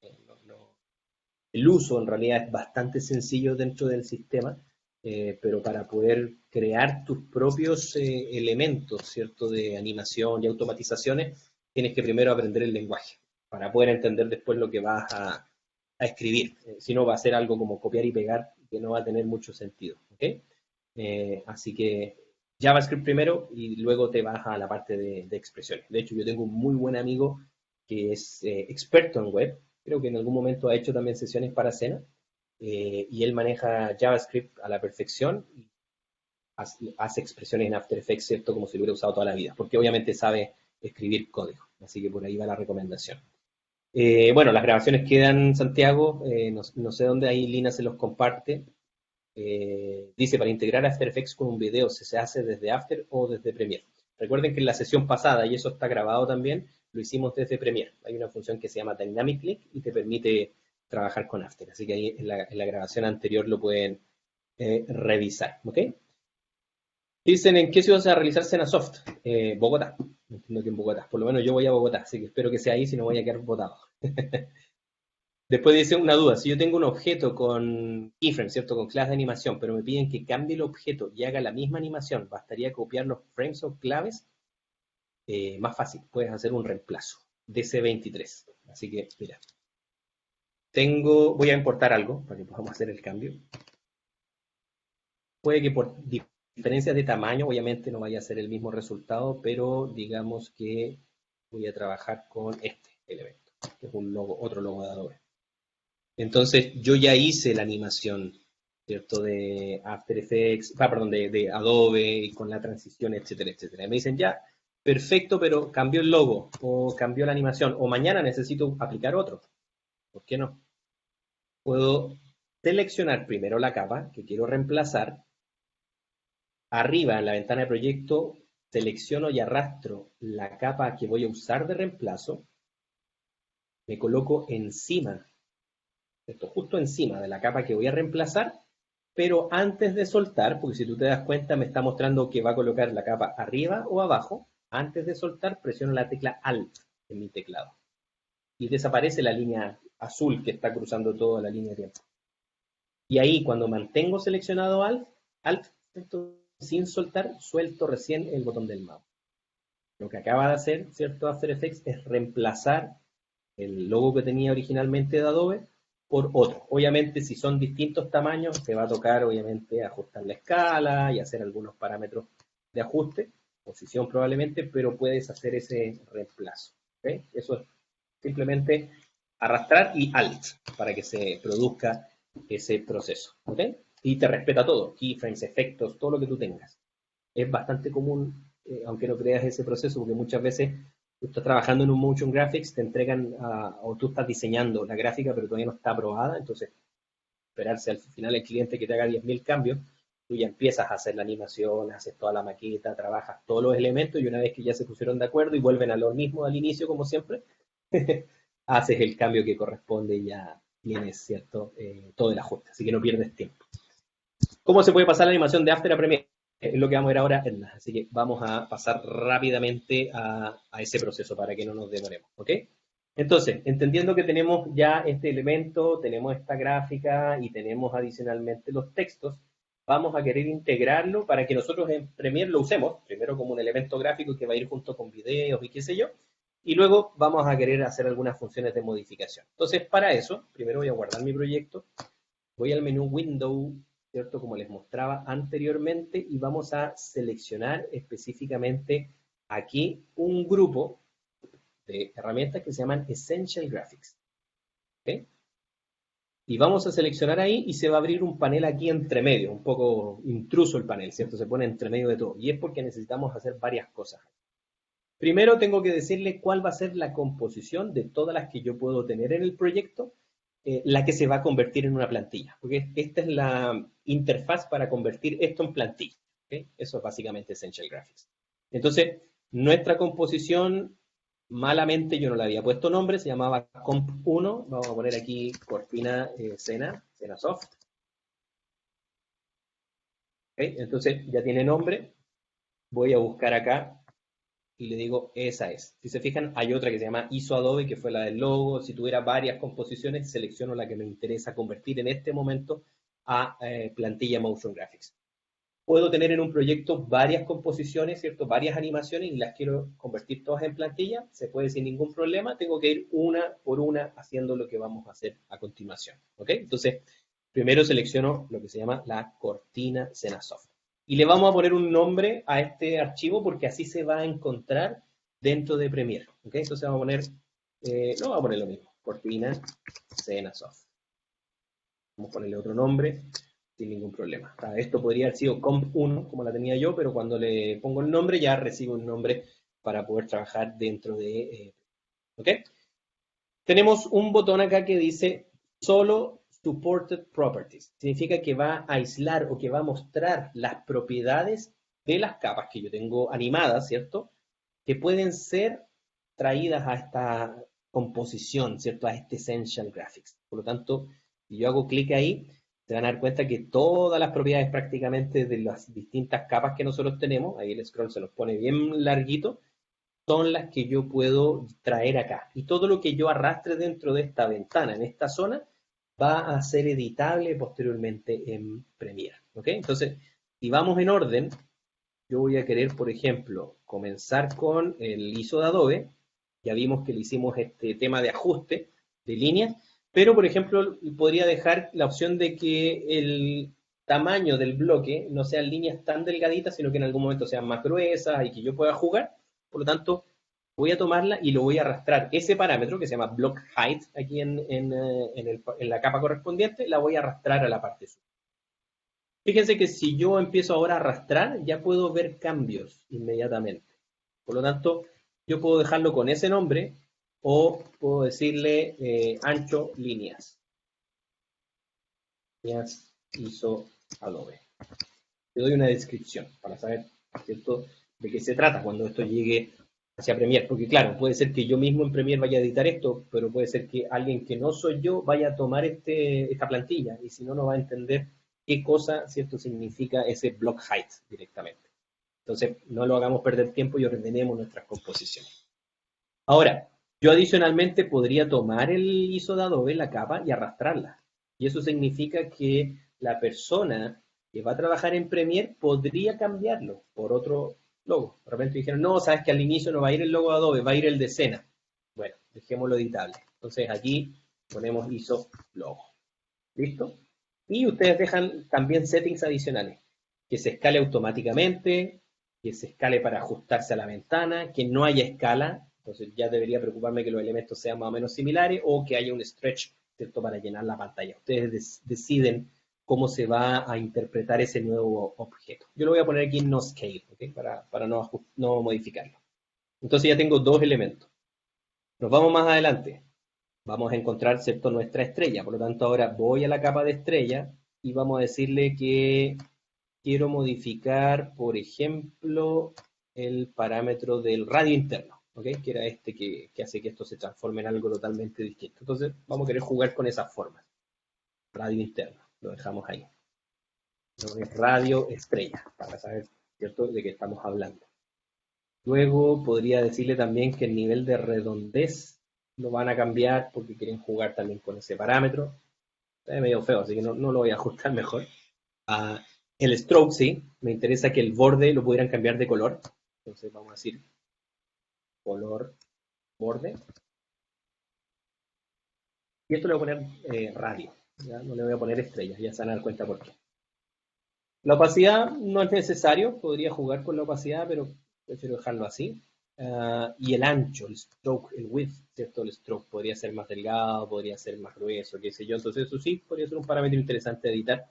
El uso en realidad es bastante sencillo dentro del sistema, pero para poder crear tus propios elementos, ¿cierto?, de animación y automatizaciones, tienes que primero aprender el lenguaje, para poder entender después lo que vas a escribir. Si no, va a ser algo como copiar y pegar, que no va a tener mucho sentido, ¿ok? Así que JavaScript primero y luego te vas a la parte de expresiones. De hecho, yo tengo un muy buen amigo que es experto en web. Creo que en algún momento ha hecho también sesiones para Sena, y él maneja JavaScript a la perfección y hace expresiones en After Effects, ¿cierto?, como si lo hubiera usado toda la vida, porque obviamente sabe escribir código. Así que por ahí va la recomendación. Bueno, las grabaciones quedan, Santiago, no sé dónde ahí Lina se los comparte. Dice, para integrar After Effects con un video, ¿se hace desde After o desde Premiere? Recuerden que en la sesión pasada, y eso está grabado también, lo hicimos desde Premiere. Hay una función que se llama Dynamic Link y te permite trabajar con After. Así que ahí en la grabación anterior lo pueden revisar, ¿ok? Dicen, ¿en qué ciudad se va a realizar Cenasoft? Bogotá. Entiendo que en Bogotá. Por lo menos yo voy a Bogotá, así que espero que sea ahí, si no voy a quedar botado. Después dice una duda, si yo tengo un objeto con keyframe, ¿cierto?, con clase de animación, pero me piden que cambie el objeto y haga la misma animación, ¿bastaría copiar los frames o claves? Más fácil, puedes hacer un reemplazo, DC23. Así que, mira, voy a importar algo para que podamos hacer el cambio. Puede que por diferencias de tamaño, obviamente no vaya a ser el mismo resultado, pero digamos que voy a trabajar con este elemento, que es un logo, otro logo de Adobe. Entonces, yo ya hice la animación, ¿cierto?, de After Effects, perdón, de Adobe, y con la transición, etcétera, etcétera. Y me dicen, ya, perfecto, pero cambió el logo, o cambió la animación, o mañana necesito aplicar otro. ¿Por qué no? Puedo seleccionar primero la capa que quiero reemplazar. Arriba, en la ventana de proyecto, selecciono y arrastro la capa que voy a usar de reemplazo. Me coloco encima, esto justo encima de la capa que voy a reemplazar, pero antes de soltar, porque si tú te das cuenta me está mostrando que va a colocar la capa arriba o abajo. Antes de soltar, presiono la tecla Alt en mi teclado y desaparece la línea azul que está cruzando toda la línea de tiempo. Y ahí, cuando mantengo seleccionado Alt, sin soltar, suelto recién el botón del mouse. Lo que acaba de hacer, ¿cierto?, After Effects es reemplazar el logo que tenía originalmente de Adobe por otro. Obviamente, si son distintos tamaños, te va a tocar, obviamente, ajustar la escala y hacer algunos parámetros de ajuste, posición probablemente, pero puedes hacer ese reemplazo. ¿Okay? Eso es simplemente arrastrar y alt para que se produzca ese proceso. ¿Okay? Y te respeta todo, keyframes, efectos, todo lo que tú tengas. Es bastante común, aunque no creas ese proceso, porque muchas veces tú estás trabajando en un motion graphics, te entregan o tú estás diseñando la gráfica, pero todavía no está aprobada, entonces esperarse al final el cliente que te haga 10.000 cambios, tú ya empiezas a hacer la animación, haces toda la maqueta, trabajas todos los elementos y una vez que ya se pusieron de acuerdo y vuelven a lo mismo al inicio, como siempre, haces el cambio que corresponde y ya tienes, ¿cierto? Todo el ajuste, así que no pierdes tiempo. ¿Cómo se puede pasar la animación de After a Premiere? Es lo que vamos a ver ahora, así que vamos a pasar rápidamente a ese proceso para que no nos demoremos, ¿ok? Entonces, entendiendo que tenemos ya este elemento, tenemos esta gráfica y tenemos adicionalmente los textos, vamos a querer integrarlo para que nosotros en Premiere lo usemos, primero como un elemento gráfico que va a ir junto con videos y qué sé yo, y luego vamos a querer hacer algunas funciones de modificación. Entonces, para eso, primero voy a guardar mi proyecto, voy al menú Window, ¿cierto? Como les mostraba anteriormente, y vamos a seleccionar específicamente aquí un grupo de herramientas que se llaman Essential Graphics. ¿Okay? Y vamos a seleccionar ahí y se va a abrir un panel aquí entre medio, un poco intruso el panel, ¿cierto? Se pone entre medio de todo. Y es porque necesitamos hacer varias cosas. Primero tengo que decirle cuál va a ser la composición de todas las que yo puedo tener en el proyecto, la que se va a convertir en una plantilla. Porque esta es la interfaz para convertir esto en plantilla. ¿Okay? Eso es básicamente Essential Graphics. Entonces, nuestra composición, malamente yo no le había puesto nombre, se llamaba Comp1. Vamos a poner aquí Cortina Cenasoft. ¿Okay? Entonces, ya tiene nombre. Voy a buscar acá y le digo, esa es. Si se fijan, hay otra que se llama ISO Adobe, que fue la del logo. Si tuviera varias composiciones, selecciono la que me interesa convertir en este momento a plantilla Motion Graphics. Puedo tener en un proyecto varias composiciones, ¿cierto? Varias animaciones y las quiero convertir todas en plantilla. Se puede sin ningún problema. Tengo que ir una por una haciendo lo que vamos a hacer a continuación. ¿Ok? Entonces, primero selecciono lo que se llama la cortina Cenasoft. Y le vamos a poner un nombre a este archivo porque así se va a encontrar dentro de Premiere. ¿Ok? Entonces vamos a poner, no vamos a poner lo mismo, cortina Cenasoft. Vamos a ponerle otro nombre sin ningún problema. Esto podría haber sido Comp1, como la tenía yo, pero cuando le pongo el nombre ya recibo un nombre para poder trabajar dentro de... ¿Ok? Tenemos un botón acá que dice solo Supported Properties. Significa que va a aislar o que va a mostrar las propiedades de las capas que yo tengo animadas, ¿cierto? Que pueden ser traídas a esta composición, ¿cierto? A este Essential Graphics. Por lo tanto, si yo hago clic ahí, se van a dar cuenta que todas las propiedades prácticamente de las distintas capas que nosotros tenemos, ahí el scroll se los pone bien larguito, son las que yo puedo traer acá. Y todo lo que yo arrastre dentro de esta ventana, en esta zona, va a ser editable posteriormente en Premiere. ¿Ok? Entonces, si vamos en orden, yo voy a querer, por ejemplo, comenzar con el ISO de Adobe. Ya vimos que le hicimos este tema de ajuste de líneas, pero, por ejemplo, podría dejar la opción de que el tamaño del bloque no sean líneas tan delgaditas, sino que en algún momento sean más gruesas y que yo pueda jugar. Por lo tanto, voy a tomarla y lo voy a arrastrar. Ese parámetro, que se llama Block Height, aquí en la capa correspondiente, la voy a arrastrar a la parte superior. Fíjense que si yo empiezo ahora a arrastrar, ya puedo ver cambios inmediatamente. Por lo tanto, yo puedo dejarlo con ese nombre o puedo decirle ancho líneas. Líneas ISO Adobe. Le doy una descripción para saber, ¿cierto?, de qué se trata cuando esto llegue hacia Premiere. Porque claro, puede ser que yo mismo en Premiere vaya a editar esto, pero puede ser que alguien que no soy yo vaya a tomar esta plantilla y si no, no va a entender qué cosa, ¿cierto?, significa ese block height directamente. Entonces, no lo hagamos perder tiempo y ordenemos nuestras composiciones. Ahora, yo adicionalmente podría tomar el ISO de Adobe, la capa, y arrastrarla. Y eso significa que la persona que va a trabajar en Premiere podría cambiarlo por otro logo. De repente dijeron, no, sabes que al inicio no va a ir el logo de Adobe, va a ir el de Sena. Bueno, dejémoslo editable. Entonces aquí ponemos ISO logo. ¿Listo? Y ustedes dejan también settings adicionales, que se escale automáticamente, que se escale para ajustarse a la ventana, que no haya escala, entonces ya debería preocuparme que los elementos sean más o menos similares, o que haya un stretch, ¿cierto?, para llenar la pantalla. Ustedes deciden cómo se va a interpretar ese nuevo objeto. Yo lo voy a poner aquí en no scale, ¿okay?, para no modificarlo. Entonces ya tengo dos elementos. Nos vamos más adelante. Vamos a encontrar, ¿cierto?, nuestra estrella. Por lo tanto, ahora voy a la capa de estrella y vamos a decirle que quiero modificar, por ejemplo, el parámetro del radio interno, ¿ok? Que era este que hace que esto se transforme en algo totalmente distinto. Entonces, vamos a querer jugar con esas formas. Radio interno, lo dejamos ahí. Radio estrella, para saber, ¿cierto?, de qué estamos hablando. Luego podría decirle también que el nivel de redondez lo van a cambiar porque quieren jugar también con ese parámetro. Está medio feo, así que no lo voy a ajustar mejor. El stroke, sí, me interesa que el borde lo pudieran cambiar de color. Entonces vamos a decir color borde. Y esto le voy a poner radio, ¿ya? No le voy a poner estrellas, ya se van a dar cuenta por qué. La opacidad no es necesario, podría jugar con la opacidad, pero prefiero dejarlo así. Y el ancho, el stroke, el width, ¿cierto? El stroke podría ser más delgado, podría ser más grueso, qué sé yo. Entonces eso sí, podría ser un parámetro interesante de editar.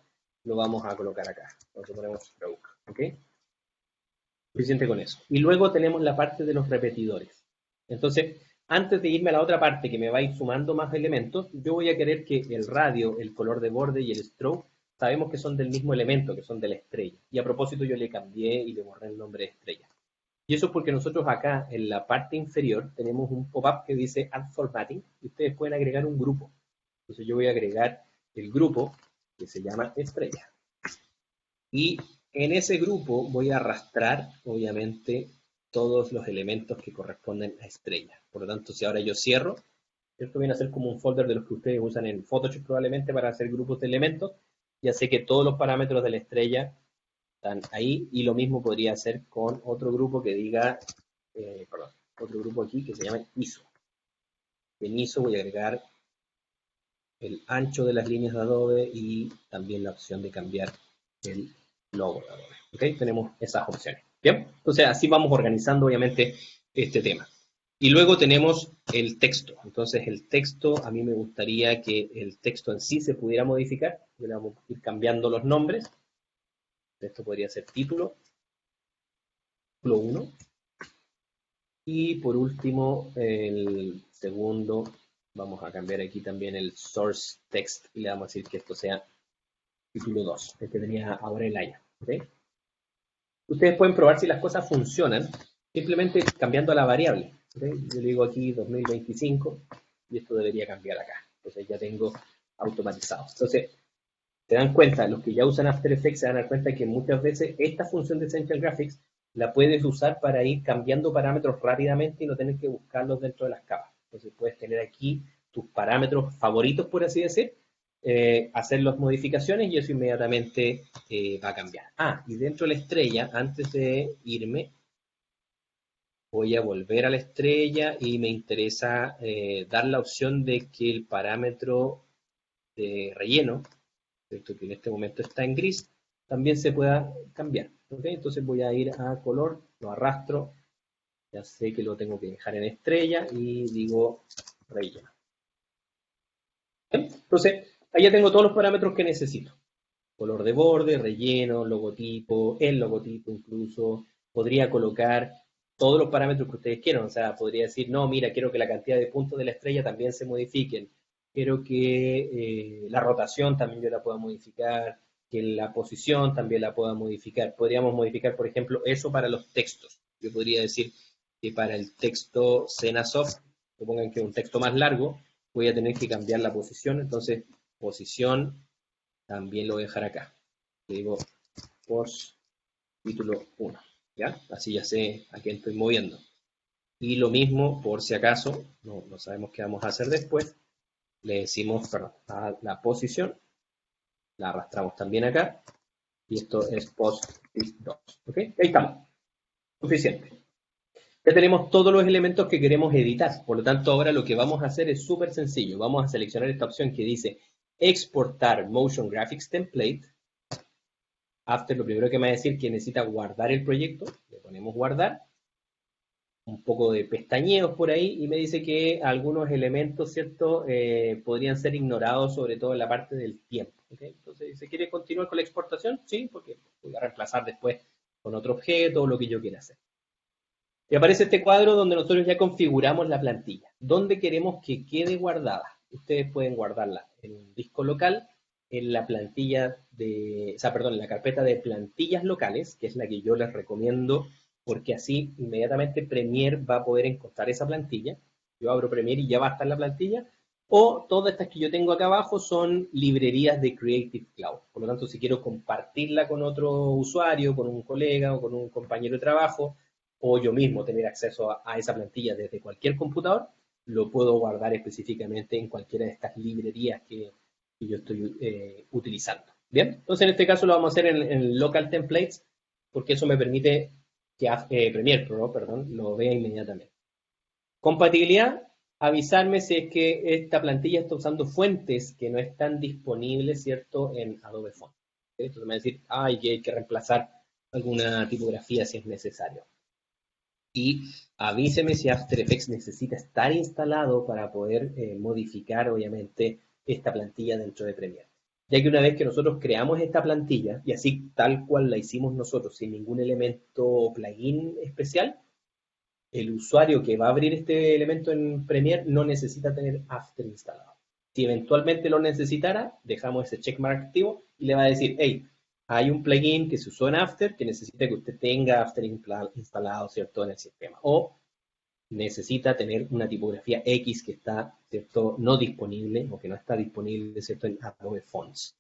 Lo vamos a colocar acá. Entonces ponemos stroke, ¿ok? Suficiente con eso. Y luego tenemos la parte de los repetidores. Entonces, antes de irme a la otra parte que me va a ir sumando más elementos, yo voy a querer que el radio, el color de borde y el stroke, sabemos que son del mismo elemento, que son de la estrella. Y a propósito yo le cambié y le borré el nombre de estrella. Y eso es porque nosotros acá, en la parte inferior, tenemos un pop-up que dice Add Formatting, y ustedes pueden agregar un grupo. Entonces yo voy a agregar el grupo que se llama estrella. Y en ese grupo voy a arrastrar, obviamente, todos los elementos que corresponden a estrella. Por lo tanto, si ahora yo cierro, esto viene a ser como un folder de los que ustedes usan en Photoshop probablemente para hacer grupos de elementos. Ya sé que todos los parámetros de la estrella están ahí, y lo mismo podría hacer con otro grupo que diga, otro grupo aquí que se llama ISO. En ISO voy a agregar el ancho de las líneas de Adobe y también la opción de cambiar el logo de Adobe. ¿Ok? Tenemos esas opciones. ¿Bien? Entonces así vamos organizando obviamente este tema. Y luego tenemos el texto. Entonces el texto, a mí me gustaría que el texto en sí se pudiera modificar. Le vamos a ir cambiando los nombres. Esto podría ser título 1. Y por último, el segundo, vamos a cambiar aquí también el source text y le vamos a decir que esto sea título 2, el que tenía ahora el año. ¿Okay? Ustedes pueden probar si las cosas funcionan simplemente cambiando la variable. ¿Okay? Yo le digo aquí 2025 y esto debería cambiar acá. Entonces ya tengo automatizado. Entonces, se dan cuenta, los que ya usan After Effects se dan cuenta que muchas veces esta función de Essential Graphics la puedes usar para ir cambiando parámetros rápidamente y no tener que buscarlos dentro de las capas. Entonces puedes tener aquí tus parámetros favoritos, por así decir, hacer las modificaciones y eso inmediatamente va a cambiar. Y dentro de la estrella, antes de irme, voy a volver a la estrella y me interesa dar la opción de que el parámetro de relleno, ¿cierto?, que en este momento está en gris, también se pueda cambiar. ¿Okay? Entonces voy a ir a color, lo arrastro, ya sé que lo tengo que dejar en estrella y digo relleno. ¿Okay? Entonces, ahí ya tengo todos los parámetros que necesito. Color de borde, relleno, logotipo, el logotipo incluso. Podría colocar todos los parámetros que ustedes quieran. O sea, podría decir, no, mira, quiero que la cantidad de puntos de la estrella también se modifiquen. Quiero que la rotación también yo la pueda modificar, que la posición también la pueda modificar. Podríamos modificar, por ejemplo, eso para los textos. Yo podría decir que para el texto Cenasoft, supongan que es un texto más largo, voy a tener que cambiar la posición. Entonces, posición también lo voy a dejar acá. Le digo post título 1. ¿Ya? Así ya sé a quién estoy moviendo. Y lo mismo, por si acaso, no sabemos qué vamos a hacer después, le decimos, perdón, a la posición, la arrastramos también acá, y esto es post 2. ¿Ok? Ahí estamos. Suficiente. Ya tenemos todos los elementos que queremos editar, por lo tanto ahora lo que vamos a hacer es súper sencillo. Vamos a seleccionar esta opción que dice exportar Motion Graphics Template, After lo primero que me va a decir que necesita guardar el proyecto, le ponemos guardar, un poco de pestañeos por ahí y me dice que algunos elementos, ¿cierto?, podrían ser ignorados, sobre todo en la parte del tiempo. ¿Okay? Entonces, ¿se quiere continuar con la exportación? Sí, porque voy a reemplazar después con otro objeto o lo que yo quiera hacer. Y aparece este cuadro donde nosotros ya configuramos la plantilla. ¿Dónde queremos que quede guardada? Ustedes pueden guardarla en un disco local, en la plantilla de, o sea, perdón, en la carpeta de plantillas locales, que es la que yo les recomiendo, porque así inmediatamente Premiere va a poder encontrar esa plantilla. Yo abro Premiere y ya va a estar la plantilla. O todas estas que yo tengo acá abajo son librerías de Creative Cloud. Por lo tanto, si quiero compartirla con otro usuario, con un colega o con un compañero de trabajo, o yo mismo tener acceso a esa plantilla desde cualquier computador, lo puedo guardar específicamente en cualquiera de estas librerías que yo estoy utilizando. Bien, entonces en este caso lo vamos a hacer en Local Templates, porque eso me permite que Premiere Pro, perdón, lo vea inmediatamente. Compatibilidad, avisarme si es que esta plantilla está usando fuentes que no están disponibles, ¿cierto?, en Adobe Font. Entonces me va a decir, ay, que hay que reemplazar alguna tipografía si es necesario. Y avíseme si After Effects necesita estar instalado para poder modificar, obviamente, esta plantilla dentro de Premiere. Ya que una vez que nosotros creamos esta plantilla, y así tal cual la hicimos nosotros, sin ningún elemento o plugin especial, el usuario que va a abrir este elemento en Premiere no necesita tener After instalado. Si eventualmente lo necesitara, dejamos ese checkmark activo y le va a decir, hey, hay un plugin que se usó en After que necesita que usted tenga After instalado, ¿cierto?, en el sistema. O necesita tener una tipografía X que está, ¿cierto?, no disponible o que no está disponible, ¿cierto?, en Adobe Fonts.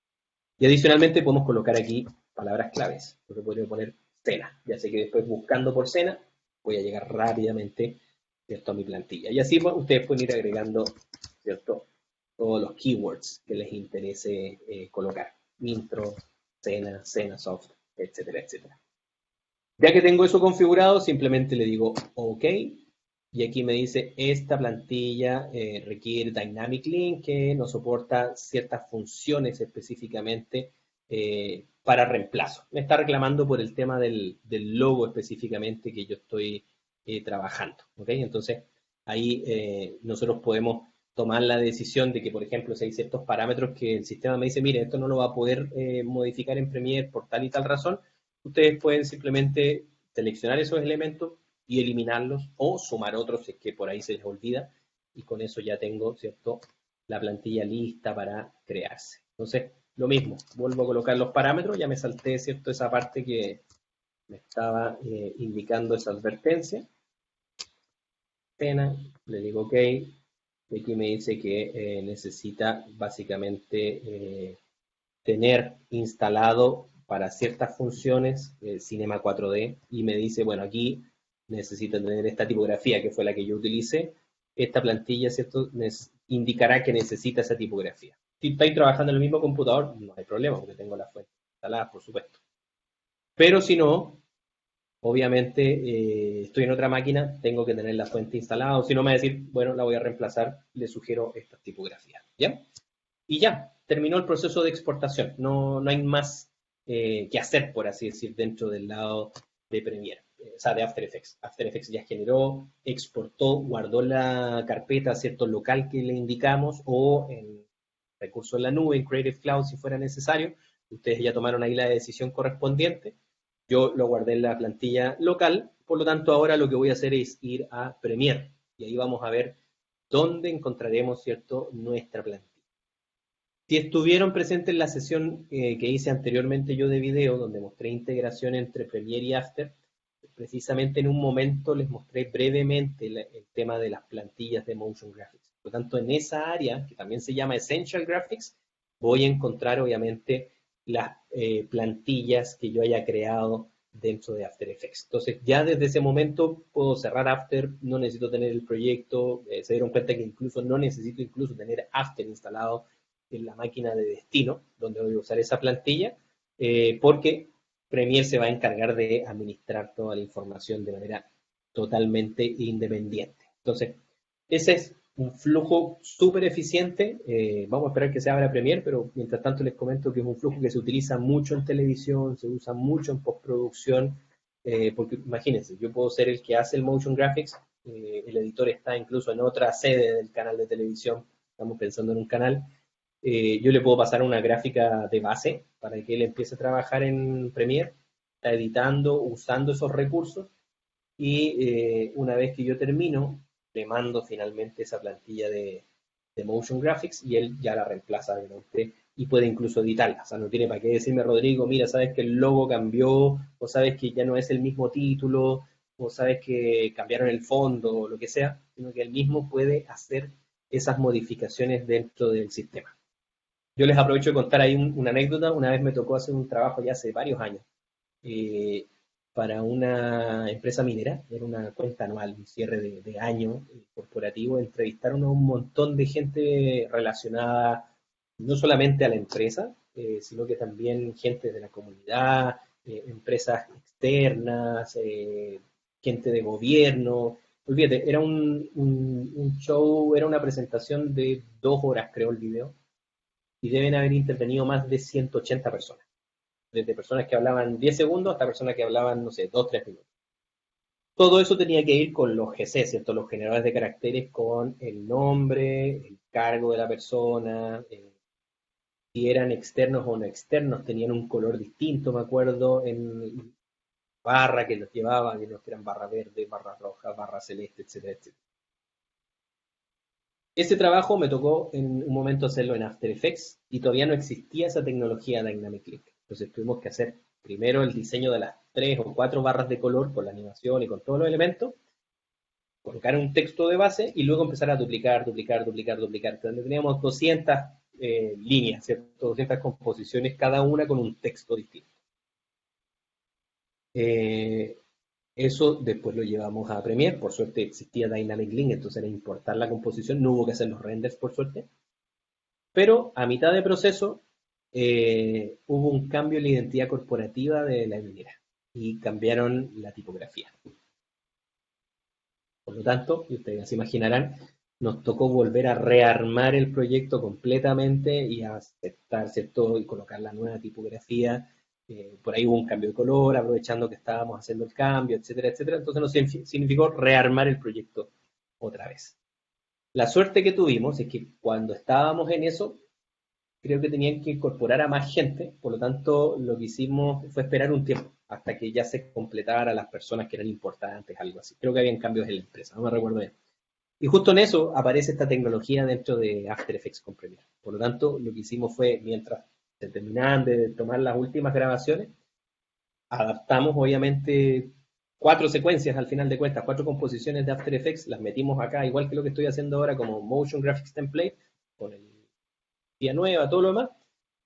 Y adicionalmente podemos colocar aquí palabras claves. Yo podría poner cena. Ya sé que después buscando por cena voy a llegar rápidamente, ¿cierto?, a mi plantilla. Y así ustedes pueden ir agregando, ¿cierto?, todos los keywords que les interese colocar. Intro, cena, cena soft, etcétera, etcétera. Ya que tengo eso configurado, simplemente le digo OK. Y aquí me dice, esta plantilla requiere Dynamic Link que nos soporta ciertas funciones específicamente para reemplazo. Me está reclamando por el tema del logo específicamente que yo estoy trabajando. ¿Okay? Entonces, ahí nosotros podemos tomar la decisión de que, por ejemplo, si hay ciertos parámetros que el sistema me dice, mire, esto no lo va a poder modificar en Premiere por tal y tal razón, ustedes pueden simplemente seleccionar esos elementos y eliminarlos o sumar otros si es que por ahí se les olvida y con eso ya tengo, ¿cierto?, la plantilla lista para crearse. Entonces, lo mismo, vuelvo a colocar los parámetros, ya me salté, ¿cierto?, esa parte que me estaba indicando esa advertencia. Pena, le digo OK, y aquí me dice que necesita básicamente tener instalado para ciertas funciones Cinema 4D y me dice, bueno, aquí necesito tener esta tipografía que fue la que yo utilicé. Esta plantilla, ¿cierto?, indicará que necesita esa tipografía. Si estoy trabajando en el mismo computador, no hay problema porque tengo la fuente instalada, por supuesto. Pero si no, obviamente estoy en otra máquina, tengo que tener la fuente instalada, o si no me va a decir, bueno, la voy a reemplazar, le sugiero estas tipografías, ¿ya? Y ya, terminó el proceso de exportación, no hay más que hacer, por así decir, dentro del lado de Premiere, o sea, de After Effects. After Effects ya generó, exportó, guardó la carpeta, ¿cierto?, local que le indicamos, o en recurso en la nube, en Creative Cloud, si fuera necesario. Ustedes ya tomaron ahí la decisión correspondiente. Yo lo guardé en la plantilla local, por lo tanto ahora lo que voy a hacer es ir a Premiere y ahí vamos a ver dónde encontraremos, ¿cierto?, nuestra plantilla. Si estuvieron presentes en la sesión que hice anteriormente yo de video, donde mostré integración entre Premiere y After, precisamente en un momento les mostré brevemente el tema de las plantillas de Motion Graphics. Por lo tanto, en esa área, que también se llama Essential Graphics, voy a encontrar obviamente las plantillas que yo haya creado dentro de After Effects. Entonces, ya desde ese momento puedo cerrar After, no necesito tener el proyecto, se dieron cuenta que incluso no necesito incluso tener After instalado en la máquina de destino, donde voy a usar esa plantilla, porque Premiere se va a encargar de administrar toda la información de manera totalmente independiente. Entonces, esa es un flujo súper eficiente. Vamos a esperar que se abra Premiere, pero mientras tanto les comento que es un flujo que se utiliza mucho en televisión, se usa mucho en postproducción, porque imagínense, yo puedo ser el que hace el motion graphics, el editor está incluso en otra sede del canal de televisión, estamos pensando en un canal, yo le puedo pasar una gráfica de base para que él empiece a trabajar en Premiere, está editando, usando esos recursos, y una vez que yo termino, le mando finalmente esa plantilla de Motion Graphics y él ya la reemplaza obviamente y puede incluso editarla. O sea, no tiene para qué decirme, Rodrigo, mira, sabes que el logo cambió, o sabes que ya no es el mismo título, o sabes que cambiaron el fondo, o lo que sea, sino que él mismo puede hacer esas modificaciones dentro del sistema. Yo les aprovecho de contar ahí una anécdota. Una vez me tocó hacer un trabajo ya hace varios años eh, para una empresa minera, era una cuenta anual, un cierre de año corporativo, entrevistaron a un montón de gente relacionada no solamente a la empresa, sino que también gente de la comunidad, empresas externas, gente de gobierno. Olvídate, era un show, era una presentación de 2 horas, creo, el video, y deben haber intervenido más de 180 personas, desde personas que hablaban 10 segundos hasta personas que hablaban, no sé, 2, 3 minutos. Todo eso tenía que ir con los GC, ¿cierto? Los generadores de caracteres con el nombre, el cargo de la persona, si eran externos o no externos, tenían un color distinto, me acuerdo, en barra que los llevaba, que los que eran barra verde, barra roja, barra celeste, etcétera, etcétera. Ese trabajo me tocó en un momento hacerlo en After Effects y todavía no existía esa tecnología Dynamic Link. Entonces tuvimos que hacer primero el diseño de las 3 o 4 barras de color con la animación y con todos los elementos, colocar un texto de base y luego empezar a duplicar, duplicar, duplicar, duplicar. Entonces teníamos 200 líneas, ¿cierto? 200 composiciones, cada una con un texto distinto. Eh, Eso después lo llevamos a Premiere, por suerte existía Dynamic Link, entonces era importar la composición, no hubo que hacer los renders por suerte, pero a mitad de proceso hubo un cambio en la identidad corporativa de la minera y cambiaron la tipografía. Por lo tanto, y ustedes se imaginarán, nos tocó volver a rearmar el proyecto completamente y a aceptar, ¿cierto? Y colocar la nueva tipografía. Por ahí hubo un cambio de color, aprovechando que estábamos haciendo el cambio, etcétera, etcétera. Entonces nos significó rearmar el proyecto otra vez. La suerte que tuvimos es que cuando estábamos en eso, creo que tenían que incorporar a más gente, por lo tanto lo que hicimos fue esperar un tiempo hasta que ya se completara las personas que eran importantes, algo así. Creo que habían cambios en la empresa, no me recuerdo bien. Y justo en eso aparece esta tecnología dentro de After Effects con Premiere. Por lo tanto, lo que hicimos fue, mientras se terminaban de tomar las últimas grabaciones, adaptamos obviamente 4 secuencias al final de cuentas, 4 composiciones de After Effects, las metimos acá, igual que lo que estoy haciendo ahora como Motion Graphics Template, con el día nueva, todo lo demás,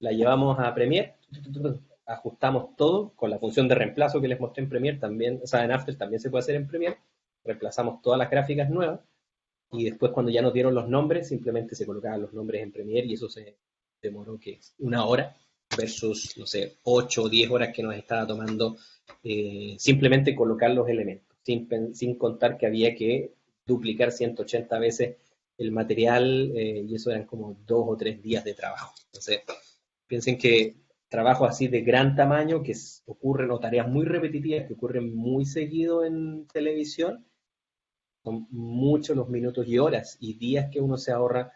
la llevamos a Premiere, ajustamos todo con la función de reemplazo que les mostré en Premiere, también, o sea, en After también se puede hacer en Premiere, reemplazamos todas las gráficas nuevas y después cuando ya nos dieron los nombres, simplemente se colocaban los nombres en Premiere y eso se demoró que 1 hora versus, no sé, 8 o 10 horas que nos estaba tomando simplemente colocar los elementos, sin contar que había que duplicar 180 veces el material y eso eran como 2 o 3 días de trabajo. Entonces, piensen que trabajos así de gran tamaño que ocurren, o tareas muy repetitivas que ocurren muy seguido en televisión, son muchos los minutos y horas y días que uno se ahorra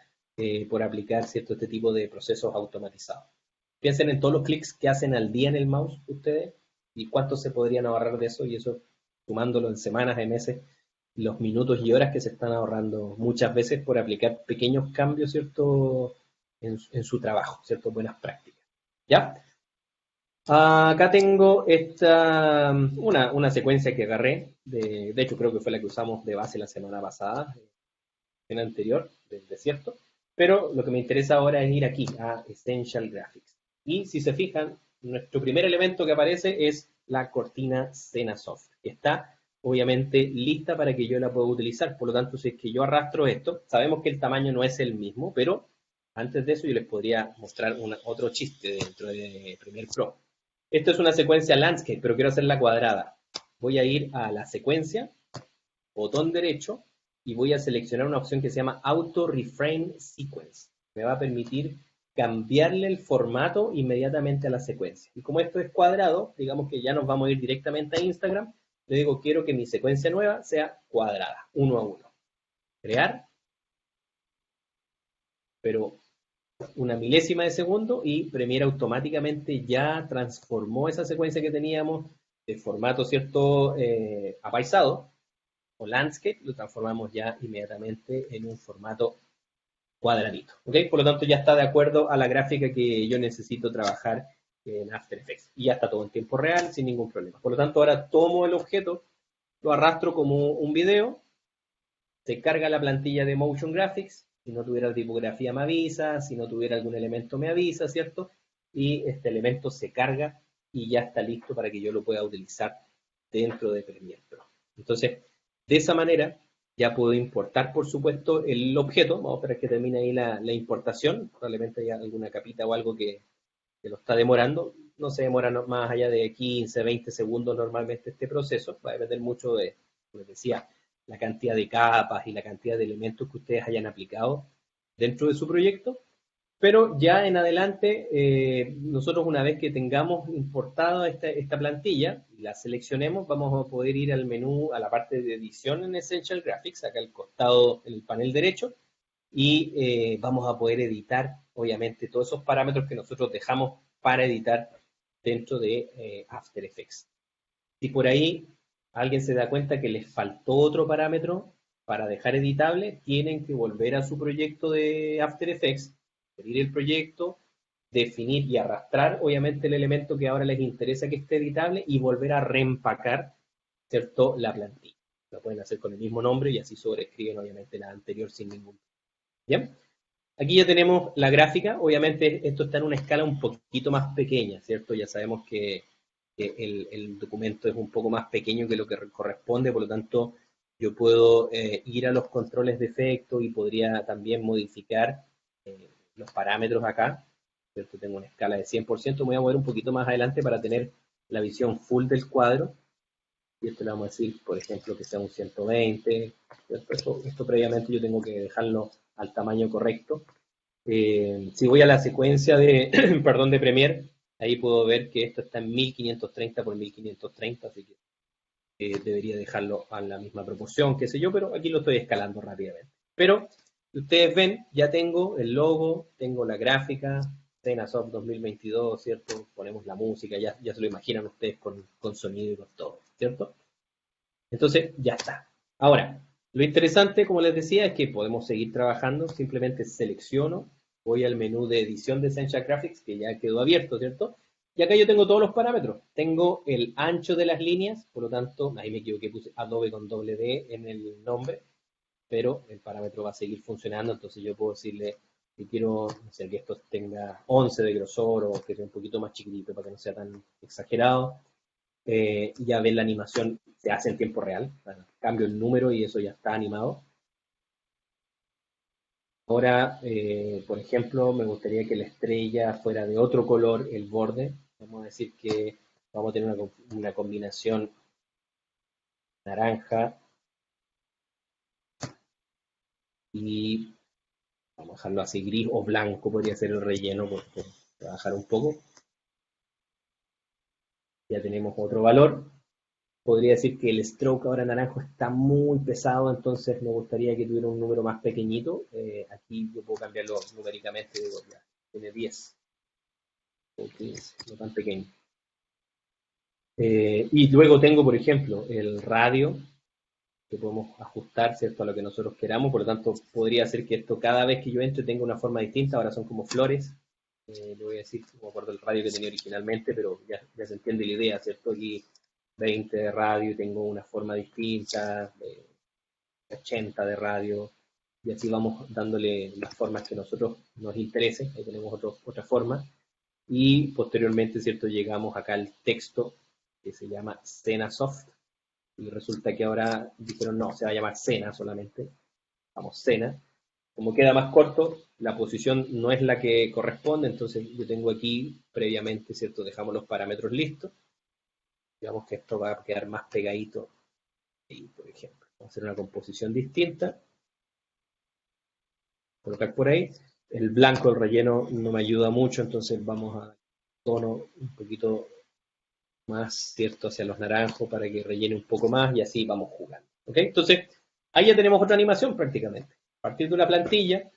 por aplicar cierto este tipo de procesos automatizados. Piensen en todos los clics que hacen al día en el mouse ustedes y cuántos se podrían ahorrar de eso y eso sumándolo en semanas, en meses, los minutos y horas que se están ahorrando muchas veces por aplicar pequeños cambios, ¿cierto? En su trabajo, ¿cierto? Buenas prácticas. ¿Ya? Acá tengo una secuencia que agarré, de hecho creo que fue la que usamos de base la semana pasada, en anterior, del desierto, pero lo que me interesa ahora es ir aquí, a Essential Graphics. Y si se fijan, nuestro primer elemento que aparece es la cortina Cenasoft, que está obviamente lista para que yo la pueda utilizar, por lo tanto si es que yo arrastro esto, sabemos que el tamaño no es el mismo, pero antes de eso yo les podría mostrar otro chiste dentro de Premiere Pro. Esto es una secuencia landscape, pero quiero hacerla cuadrada. Voy a ir a la secuencia, botón derecho, y voy a seleccionar una opción que se llama Auto Reframe Sequence. Me va a permitir cambiarle el formato inmediatamente a la secuencia. Y como esto es cuadrado, digamos que ya nos vamos a ir directamente a Instagram. Le digo, quiero que mi secuencia nueva sea cuadrada, 1 a 1. Crear, pero una milésima de segundo y Premiere automáticamente ya transformó esa secuencia que teníamos de formato, ¿cierto?, apaisado o landscape, lo transformamos ya inmediatamente en un formato cuadradito, ¿ok? Por lo tanto ya está de acuerdo a la gráfica que yo necesito trabajar en After Effects y ya está todo en tiempo real sin ningún problema. Por lo tanto ahora tomo el objeto, lo arrastro como un video, se carga la plantilla de Motion Graphics, si no tuviera tipografía me avisa, si no tuviera algún elemento me avisa, ¿cierto? Y este elemento se carga y ya está listo para que yo lo pueda utilizar dentro de Premiere Pro. Entonces, de esa manera ya puedo importar, por supuesto, el objeto. Vamos a esperar que termine ahí la importación. Probablemente haya alguna capita o algo que lo está demorando. No se demora más allá de 15, 20 segundos normalmente este proceso. Va a depender mucho de, como les decía, la cantidad de capas y la cantidad de elementos que ustedes hayan aplicado dentro de su proyecto. Pero ya en adelante, nosotros una vez que tengamos importada esta plantilla y la seleccionemos, vamos a poder ir al menú, a la parte de edición en Essential Graphics, acá al costado, en el panel derecho, y vamos a poder editar, obviamente, todos esos parámetros que nosotros dejamos para editar dentro de After Effects. Si por ahí alguien se da cuenta que les faltó otro parámetro para dejar editable, tienen que volver a su proyecto de After Effects, abrir el proyecto, definir y arrastrar, obviamente, el elemento que ahora les interesa que esté editable y volver a reempacar, ¿cierto?, la plantilla. Lo pueden hacer con el mismo nombre y así sobreescriben, obviamente, la anterior sin ningún problema. ¿Bien? Aquí ya tenemos la gráfica. Obviamente, esto está en una escala un poquito más pequeña, ¿cierto? Ya sabemos que el documento es un poco más pequeño que lo que corresponde, por lo tanto, yo puedo ir a los controles de efecto y podría también modificar los parámetros acá, ¿cierto? Tengo una escala de 100%, me voy a mover un poquito más adelante para tener la visión full del cuadro, y esto le vamos a decir, por ejemplo, que sea un 120, esto previamente yo tengo que dejarlo al tamaño correcto. Si voy a la secuencia de, perdón, de Premiere, ahí puedo ver que esto está en 1530 por 1530, así que debería dejarlo a la misma proporción, qué sé yo, pero aquí lo estoy escalando rápidamente. Pero, si ustedes ven, ya tengo el logo, tengo la gráfica, Cenasoft 2022, ¿cierto? Ponemos la música, ya se lo imaginan ustedes con sonido y con todo, ¿cierto? Entonces, ya está. Ahora, lo interesante, como les decía, es que podemos seguir trabajando, simplemente selecciono, voy al menú de edición de Essential Graphics, que ya quedó abierto, ¿cierto? Y acá yo tengo todos los parámetros. Tengo el ancho de las líneas, por lo tanto, ahí me equivoqué, puse Adobe con doble D en el nombre, pero el parámetro va a seguir funcionando, entonces yo puedo decirle que quiero, no sé, que esto tenga 11 de grosor o que sea un poquito más chiquitito para que no sea tan exagerado. Ya ven la animación, se hace en tiempo real, cambio el número y eso ya está animado. Ahora, por ejemplo, me gustaría que la estrella fuera de otro color, el borde. Vamos a decir que vamos a tener una combinación naranja y vamos a dejarlo así gris o blanco, podría ser el relleno por trabajar un poco. Ya tenemos otro valor. Podría decir que el stroke ahora naranjo está muy pesado, entonces me gustaría que tuviera un número más pequeñito. Aquí yo puedo cambiarlo numéricamente, digo, ya, tiene 10 o 15, no tan pequeño. Y luego tengo, por ejemplo, el radio, que podemos ajustar, ¿cierto?, a lo que nosotros queramos. Por lo tanto, podría ser que esto cada vez que yo entre tenga una forma distinta. Ahora son como flores. Le voy a decir, no me acuerdo el radio que tenía originalmente, pero ya se entiende la idea, ¿cierto? Aquí 20 de radio y tengo una forma distinta, 80 de radio, y así vamos dándole las formas que a nosotros nos interesen. Ahí tenemos otra forma. Y posteriormente, ¿cierto?, llegamos acá al texto que se llama Cenasoft. Y resulta que ahora dijeron, no, se va a llamar Cena solamente. Vamos, Cena. Como queda más corto, la posición no es la que corresponde, entonces yo tengo aquí previamente, ¿cierto? Dejamos los parámetros listos. Digamos que esto va a quedar más pegadito ahí, por ejemplo. Vamos a hacer una composición distinta. Colocar por ahí. El blanco, el relleno, no me ayuda mucho, entonces vamos a tono un poquito más, ¿cierto?, hacia los naranjos para que rellene un poco más y así vamos jugando. ¿Ok? Entonces, ahí ya tenemos otra animación prácticamente. A partir de una plantilla,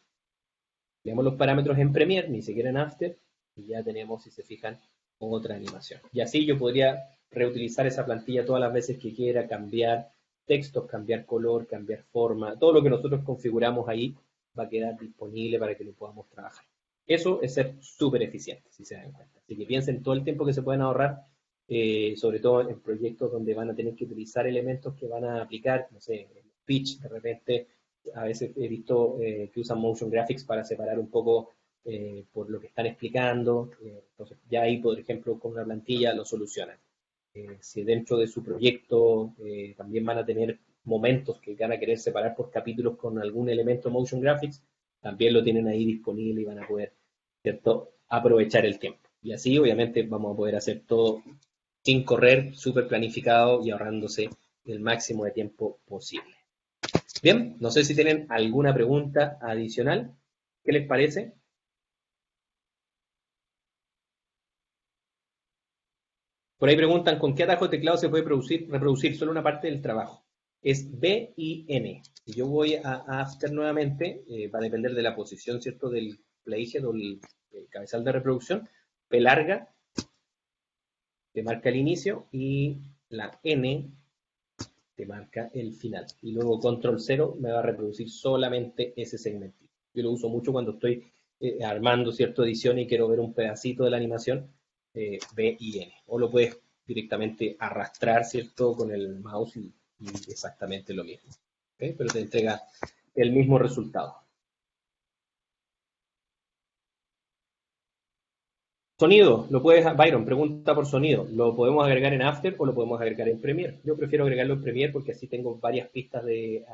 leemos los parámetros en Premiere, ni siquiera en After, y ya tenemos, si se fijan, otra animación. Y así yo podría reutilizar esa plantilla todas las veces que quiera, cambiar textos, cambiar color, cambiar forma, todo lo que nosotros configuramos ahí va a quedar disponible para que lo podamos trabajar. Eso es ser súper eficiente, si se dan cuenta. Así que piensen todo el tiempo que se pueden ahorrar, sobre todo en proyectos donde van a tener que utilizar elementos que van a aplicar, no sé, pitch, de repente, a veces he visto que usan motion graphics para separar un poco por lo que están explicando. Entonces, ya ahí, por ejemplo, con una plantilla lo solucionan. Si dentro de su proyecto también van a tener momentos que van a querer separar por capítulos con algún elemento motion graphics, también lo tienen ahí disponible y van a poder, ¿cierto?, aprovechar el tiempo. Y así, obviamente, vamos a poder hacer todo sin correr, súper planificado y ahorrándose el máximo de tiempo posible. Bien, no sé si tienen alguna pregunta adicional. ¿Qué les parece? Por ahí preguntan, ¿con qué atajo de teclado se puede reproducir solo una parte del trabajo? Es B y N. Si yo voy a After nuevamente, va a depender de la posición, ¿cierto?, del playhead o el cabezal de reproducción. P larga, te marca el inicio, y la N te marca el final. Y luego control 0 me va a reproducir solamente ese segmento. Yo lo uso mucho cuando estoy armando, ¿cierto?, edición y quiero ver un pedacito de la animación, B y N. O lo puedes directamente arrastrar, ¿cierto?, con el mouse y exactamente lo mismo. ¿Okay? Pero te entrega el mismo resultado. Sonido, lo puedes, Byron, pregunta por sonido. ¿Lo podemos agregar en After o lo podemos agregar en Premiere? Yo prefiero agregarlo en Premiere porque así tengo varias pistas de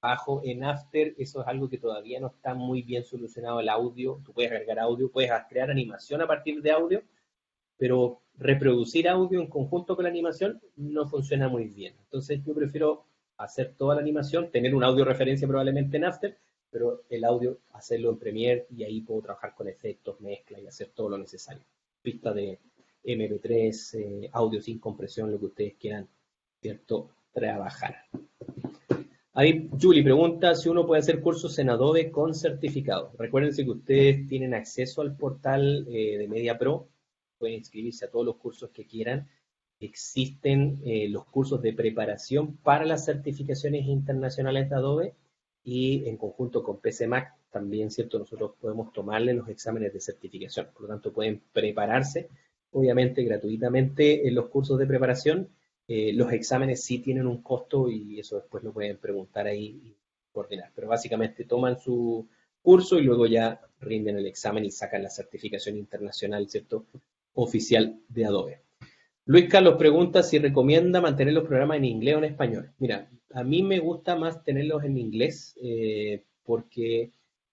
bajo. En After eso es algo que todavía no está muy bien solucionado, el audio. Tú puedes agregar audio, puedes crear animación a partir de audio, pero reproducir audio en conjunto con la animación no funciona muy bien. Entonces yo prefiero hacer toda la animación, tener un audio referencia probablemente en After, pero el audio hacerlo en Premiere y ahí puedo trabajar con efectos, mezcla y hacer todo lo necesario. Pista de MP3, audio sin compresión, lo que ustedes quieran, ¿cierto?, trabajar. Ahí Julie pregunta si uno puede hacer cursos en Adobe con certificado. Recuérdense que ustedes tienen acceso al portal de Media Pro, pueden inscribirse a todos los cursos que quieran. Existen los cursos de preparación para las certificaciones internacionales de Adobe y en conjunto con PCMac también, ¿cierto?, nosotros podemos tomarle los exámenes de certificación. Por lo tanto, pueden prepararse, obviamente, gratuitamente en los cursos de preparación. Los exámenes sí tienen un costo y eso después lo pueden preguntar ahí y coordinar. Pero básicamente toman su curso y luego ya rinden el examen y sacan la certificación internacional, ¿cierto?, oficial de Adobe. Luis Carlos pregunta si recomienda mantener los programas en inglés o en español. Mira, a mí me gusta más tenerlos en inglés porque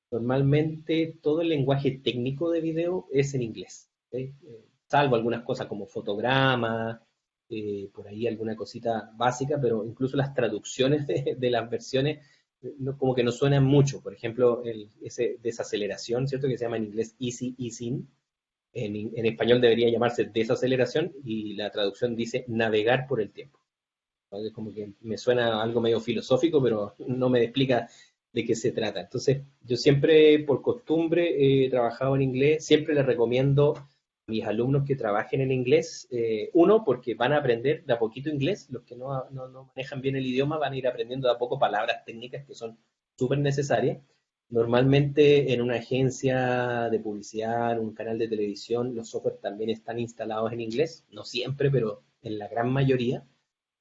normalmente todo el lenguaje técnico de video es en inglés, ¿sí? Salvo algunas cosas como fotogramas, por ahí alguna cosita básica, pero incluso las traducciones de las versiones como que no suenan mucho. Por ejemplo, ese desaceleración, ¿cierto?, que se llama en inglés easy, easing. En español debería llamarse desaceleración y la traducción dice navegar por el tiempo. Entonces, como que me suena algo medio filosófico, pero no me explica de qué se trata. Entonces, yo siempre, por costumbre, he trabajado en inglés. Siempre les recomiendo a mis alumnos que trabajen en inglés. Uno, porque van a aprender de a poquito inglés. Los que no manejan bien el idioma van a ir aprendiendo de a poco palabras técnicas que son súper necesarias. Normalmente en una agencia de publicidad, en un canal de televisión, los software también están instalados en inglés. No siempre, pero en la gran mayoría.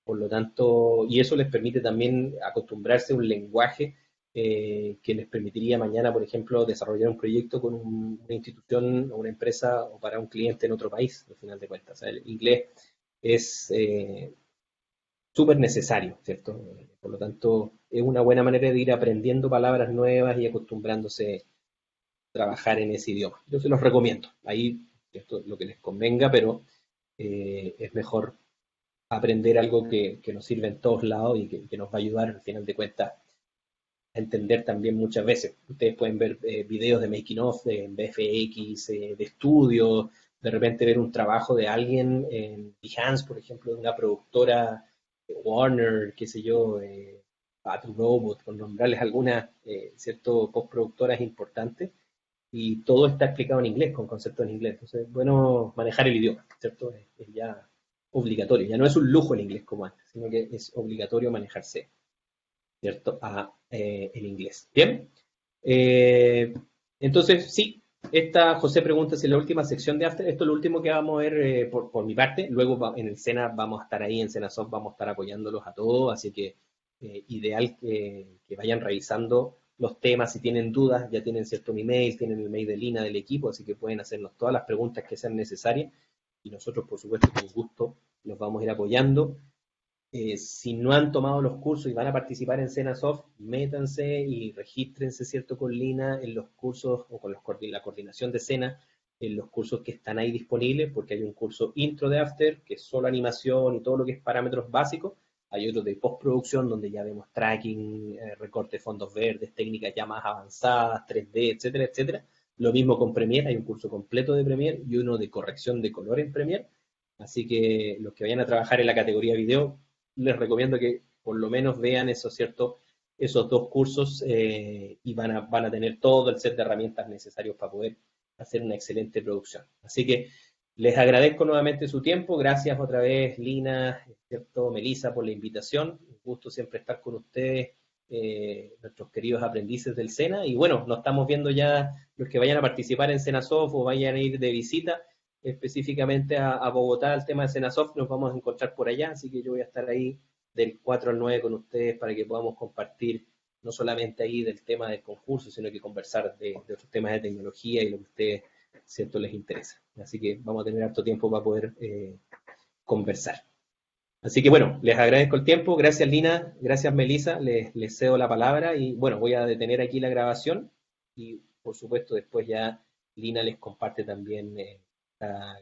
Por lo tanto, y eso les permite también acostumbrarse a un lenguaje que les permitiría mañana, por ejemplo, desarrollar un proyecto con una institución o una empresa o para un cliente en otro país, al final de cuentas. O sea, el inglés es súper necesario, ¿cierto? Por lo tanto, es una buena manera de ir aprendiendo palabras nuevas y acostumbrándose a trabajar en ese idioma. Yo se los recomiendo. Ahí, esto es lo que les convenga, pero es mejor aprender algo que nos sirve en todos lados y que nos va a ayudar al final de cuentas a entender también muchas veces. Ustedes pueden ver videos de making of, de BFX, de estudios, de repente ver un trabajo de alguien en Behance, por ejemplo, de una productora, Warner, qué sé yo, Bad Robot, por nombrarles algunas, ¿cierto?, postproductoras importantes, y todo está explicado en inglés, con conceptos en inglés. Entonces, bueno, manejar el idioma, ¿cierto? Es ya obligatorio, ya no es un lujo el inglés como antes, sino que es obligatorio manejarse, ¿cierto?, el inglés. Bien. Eh, entonces, sí, esta José pregunta si es la última sección de After. Esto es lo último que vamos a ver por mi parte. Luego en el SENA vamos a estar ahí, en SENASoft vamos a estar apoyándolos a todos, así que ideal que vayan revisando los temas. Si tienen dudas, ya tienen cierto mi mail, tienen el mail de Lina del equipo, así que pueden hacernos todas las preguntas que sean necesarias y nosotros, por supuesto, con gusto los vamos a ir apoyando. Si no han tomado los cursos y van a participar en SENASoft, métanse y regístrense, ¿cierto?, con Lina en los cursos o con la coordinación de SENA, en los cursos que están ahí disponibles, porque hay un curso intro de After, que es solo animación y todo lo que es parámetros básicos. Hay otro de postproducción, donde ya vemos tracking, recorte de fondos verdes, técnicas ya más avanzadas, 3D, etcétera, etcétera. Lo mismo con Premiere, hay un curso completo de Premiere y uno de corrección de color en Premiere. Así que los que vayan a trabajar en la categoría video, les recomiendo que por lo menos vean esos, ¿cierto?, esos dos cursos y van a tener todo el set de herramientas necesarios para poder hacer una excelente producción. Así que les agradezco nuevamente su tiempo. Gracias otra vez, Lina, ¿cierto?, Melissa, por la invitación. Un gusto siempre estar con ustedes, nuestros queridos aprendices del SENA. Y bueno, nos estamos viendo ya los que vayan a participar en SENASoft o vayan a ir de visita específicamente a Bogotá, el tema de SENASoft, nos vamos a encontrar por allá, así que yo voy a estar ahí del 4 al 9 con ustedes para que podamos compartir no solamente ahí del tema del concurso, sino que conversar de otros temas de tecnología y lo que a ustedes, cierto, les interesa. Así que vamos a tener harto tiempo para poder conversar. Así que bueno, les agradezco el tiempo. Gracias, Lina. Gracias, Melissa. Les cedo la palabra y bueno, voy a detener aquí la grabación y por supuesto después ya Lina les comparte también la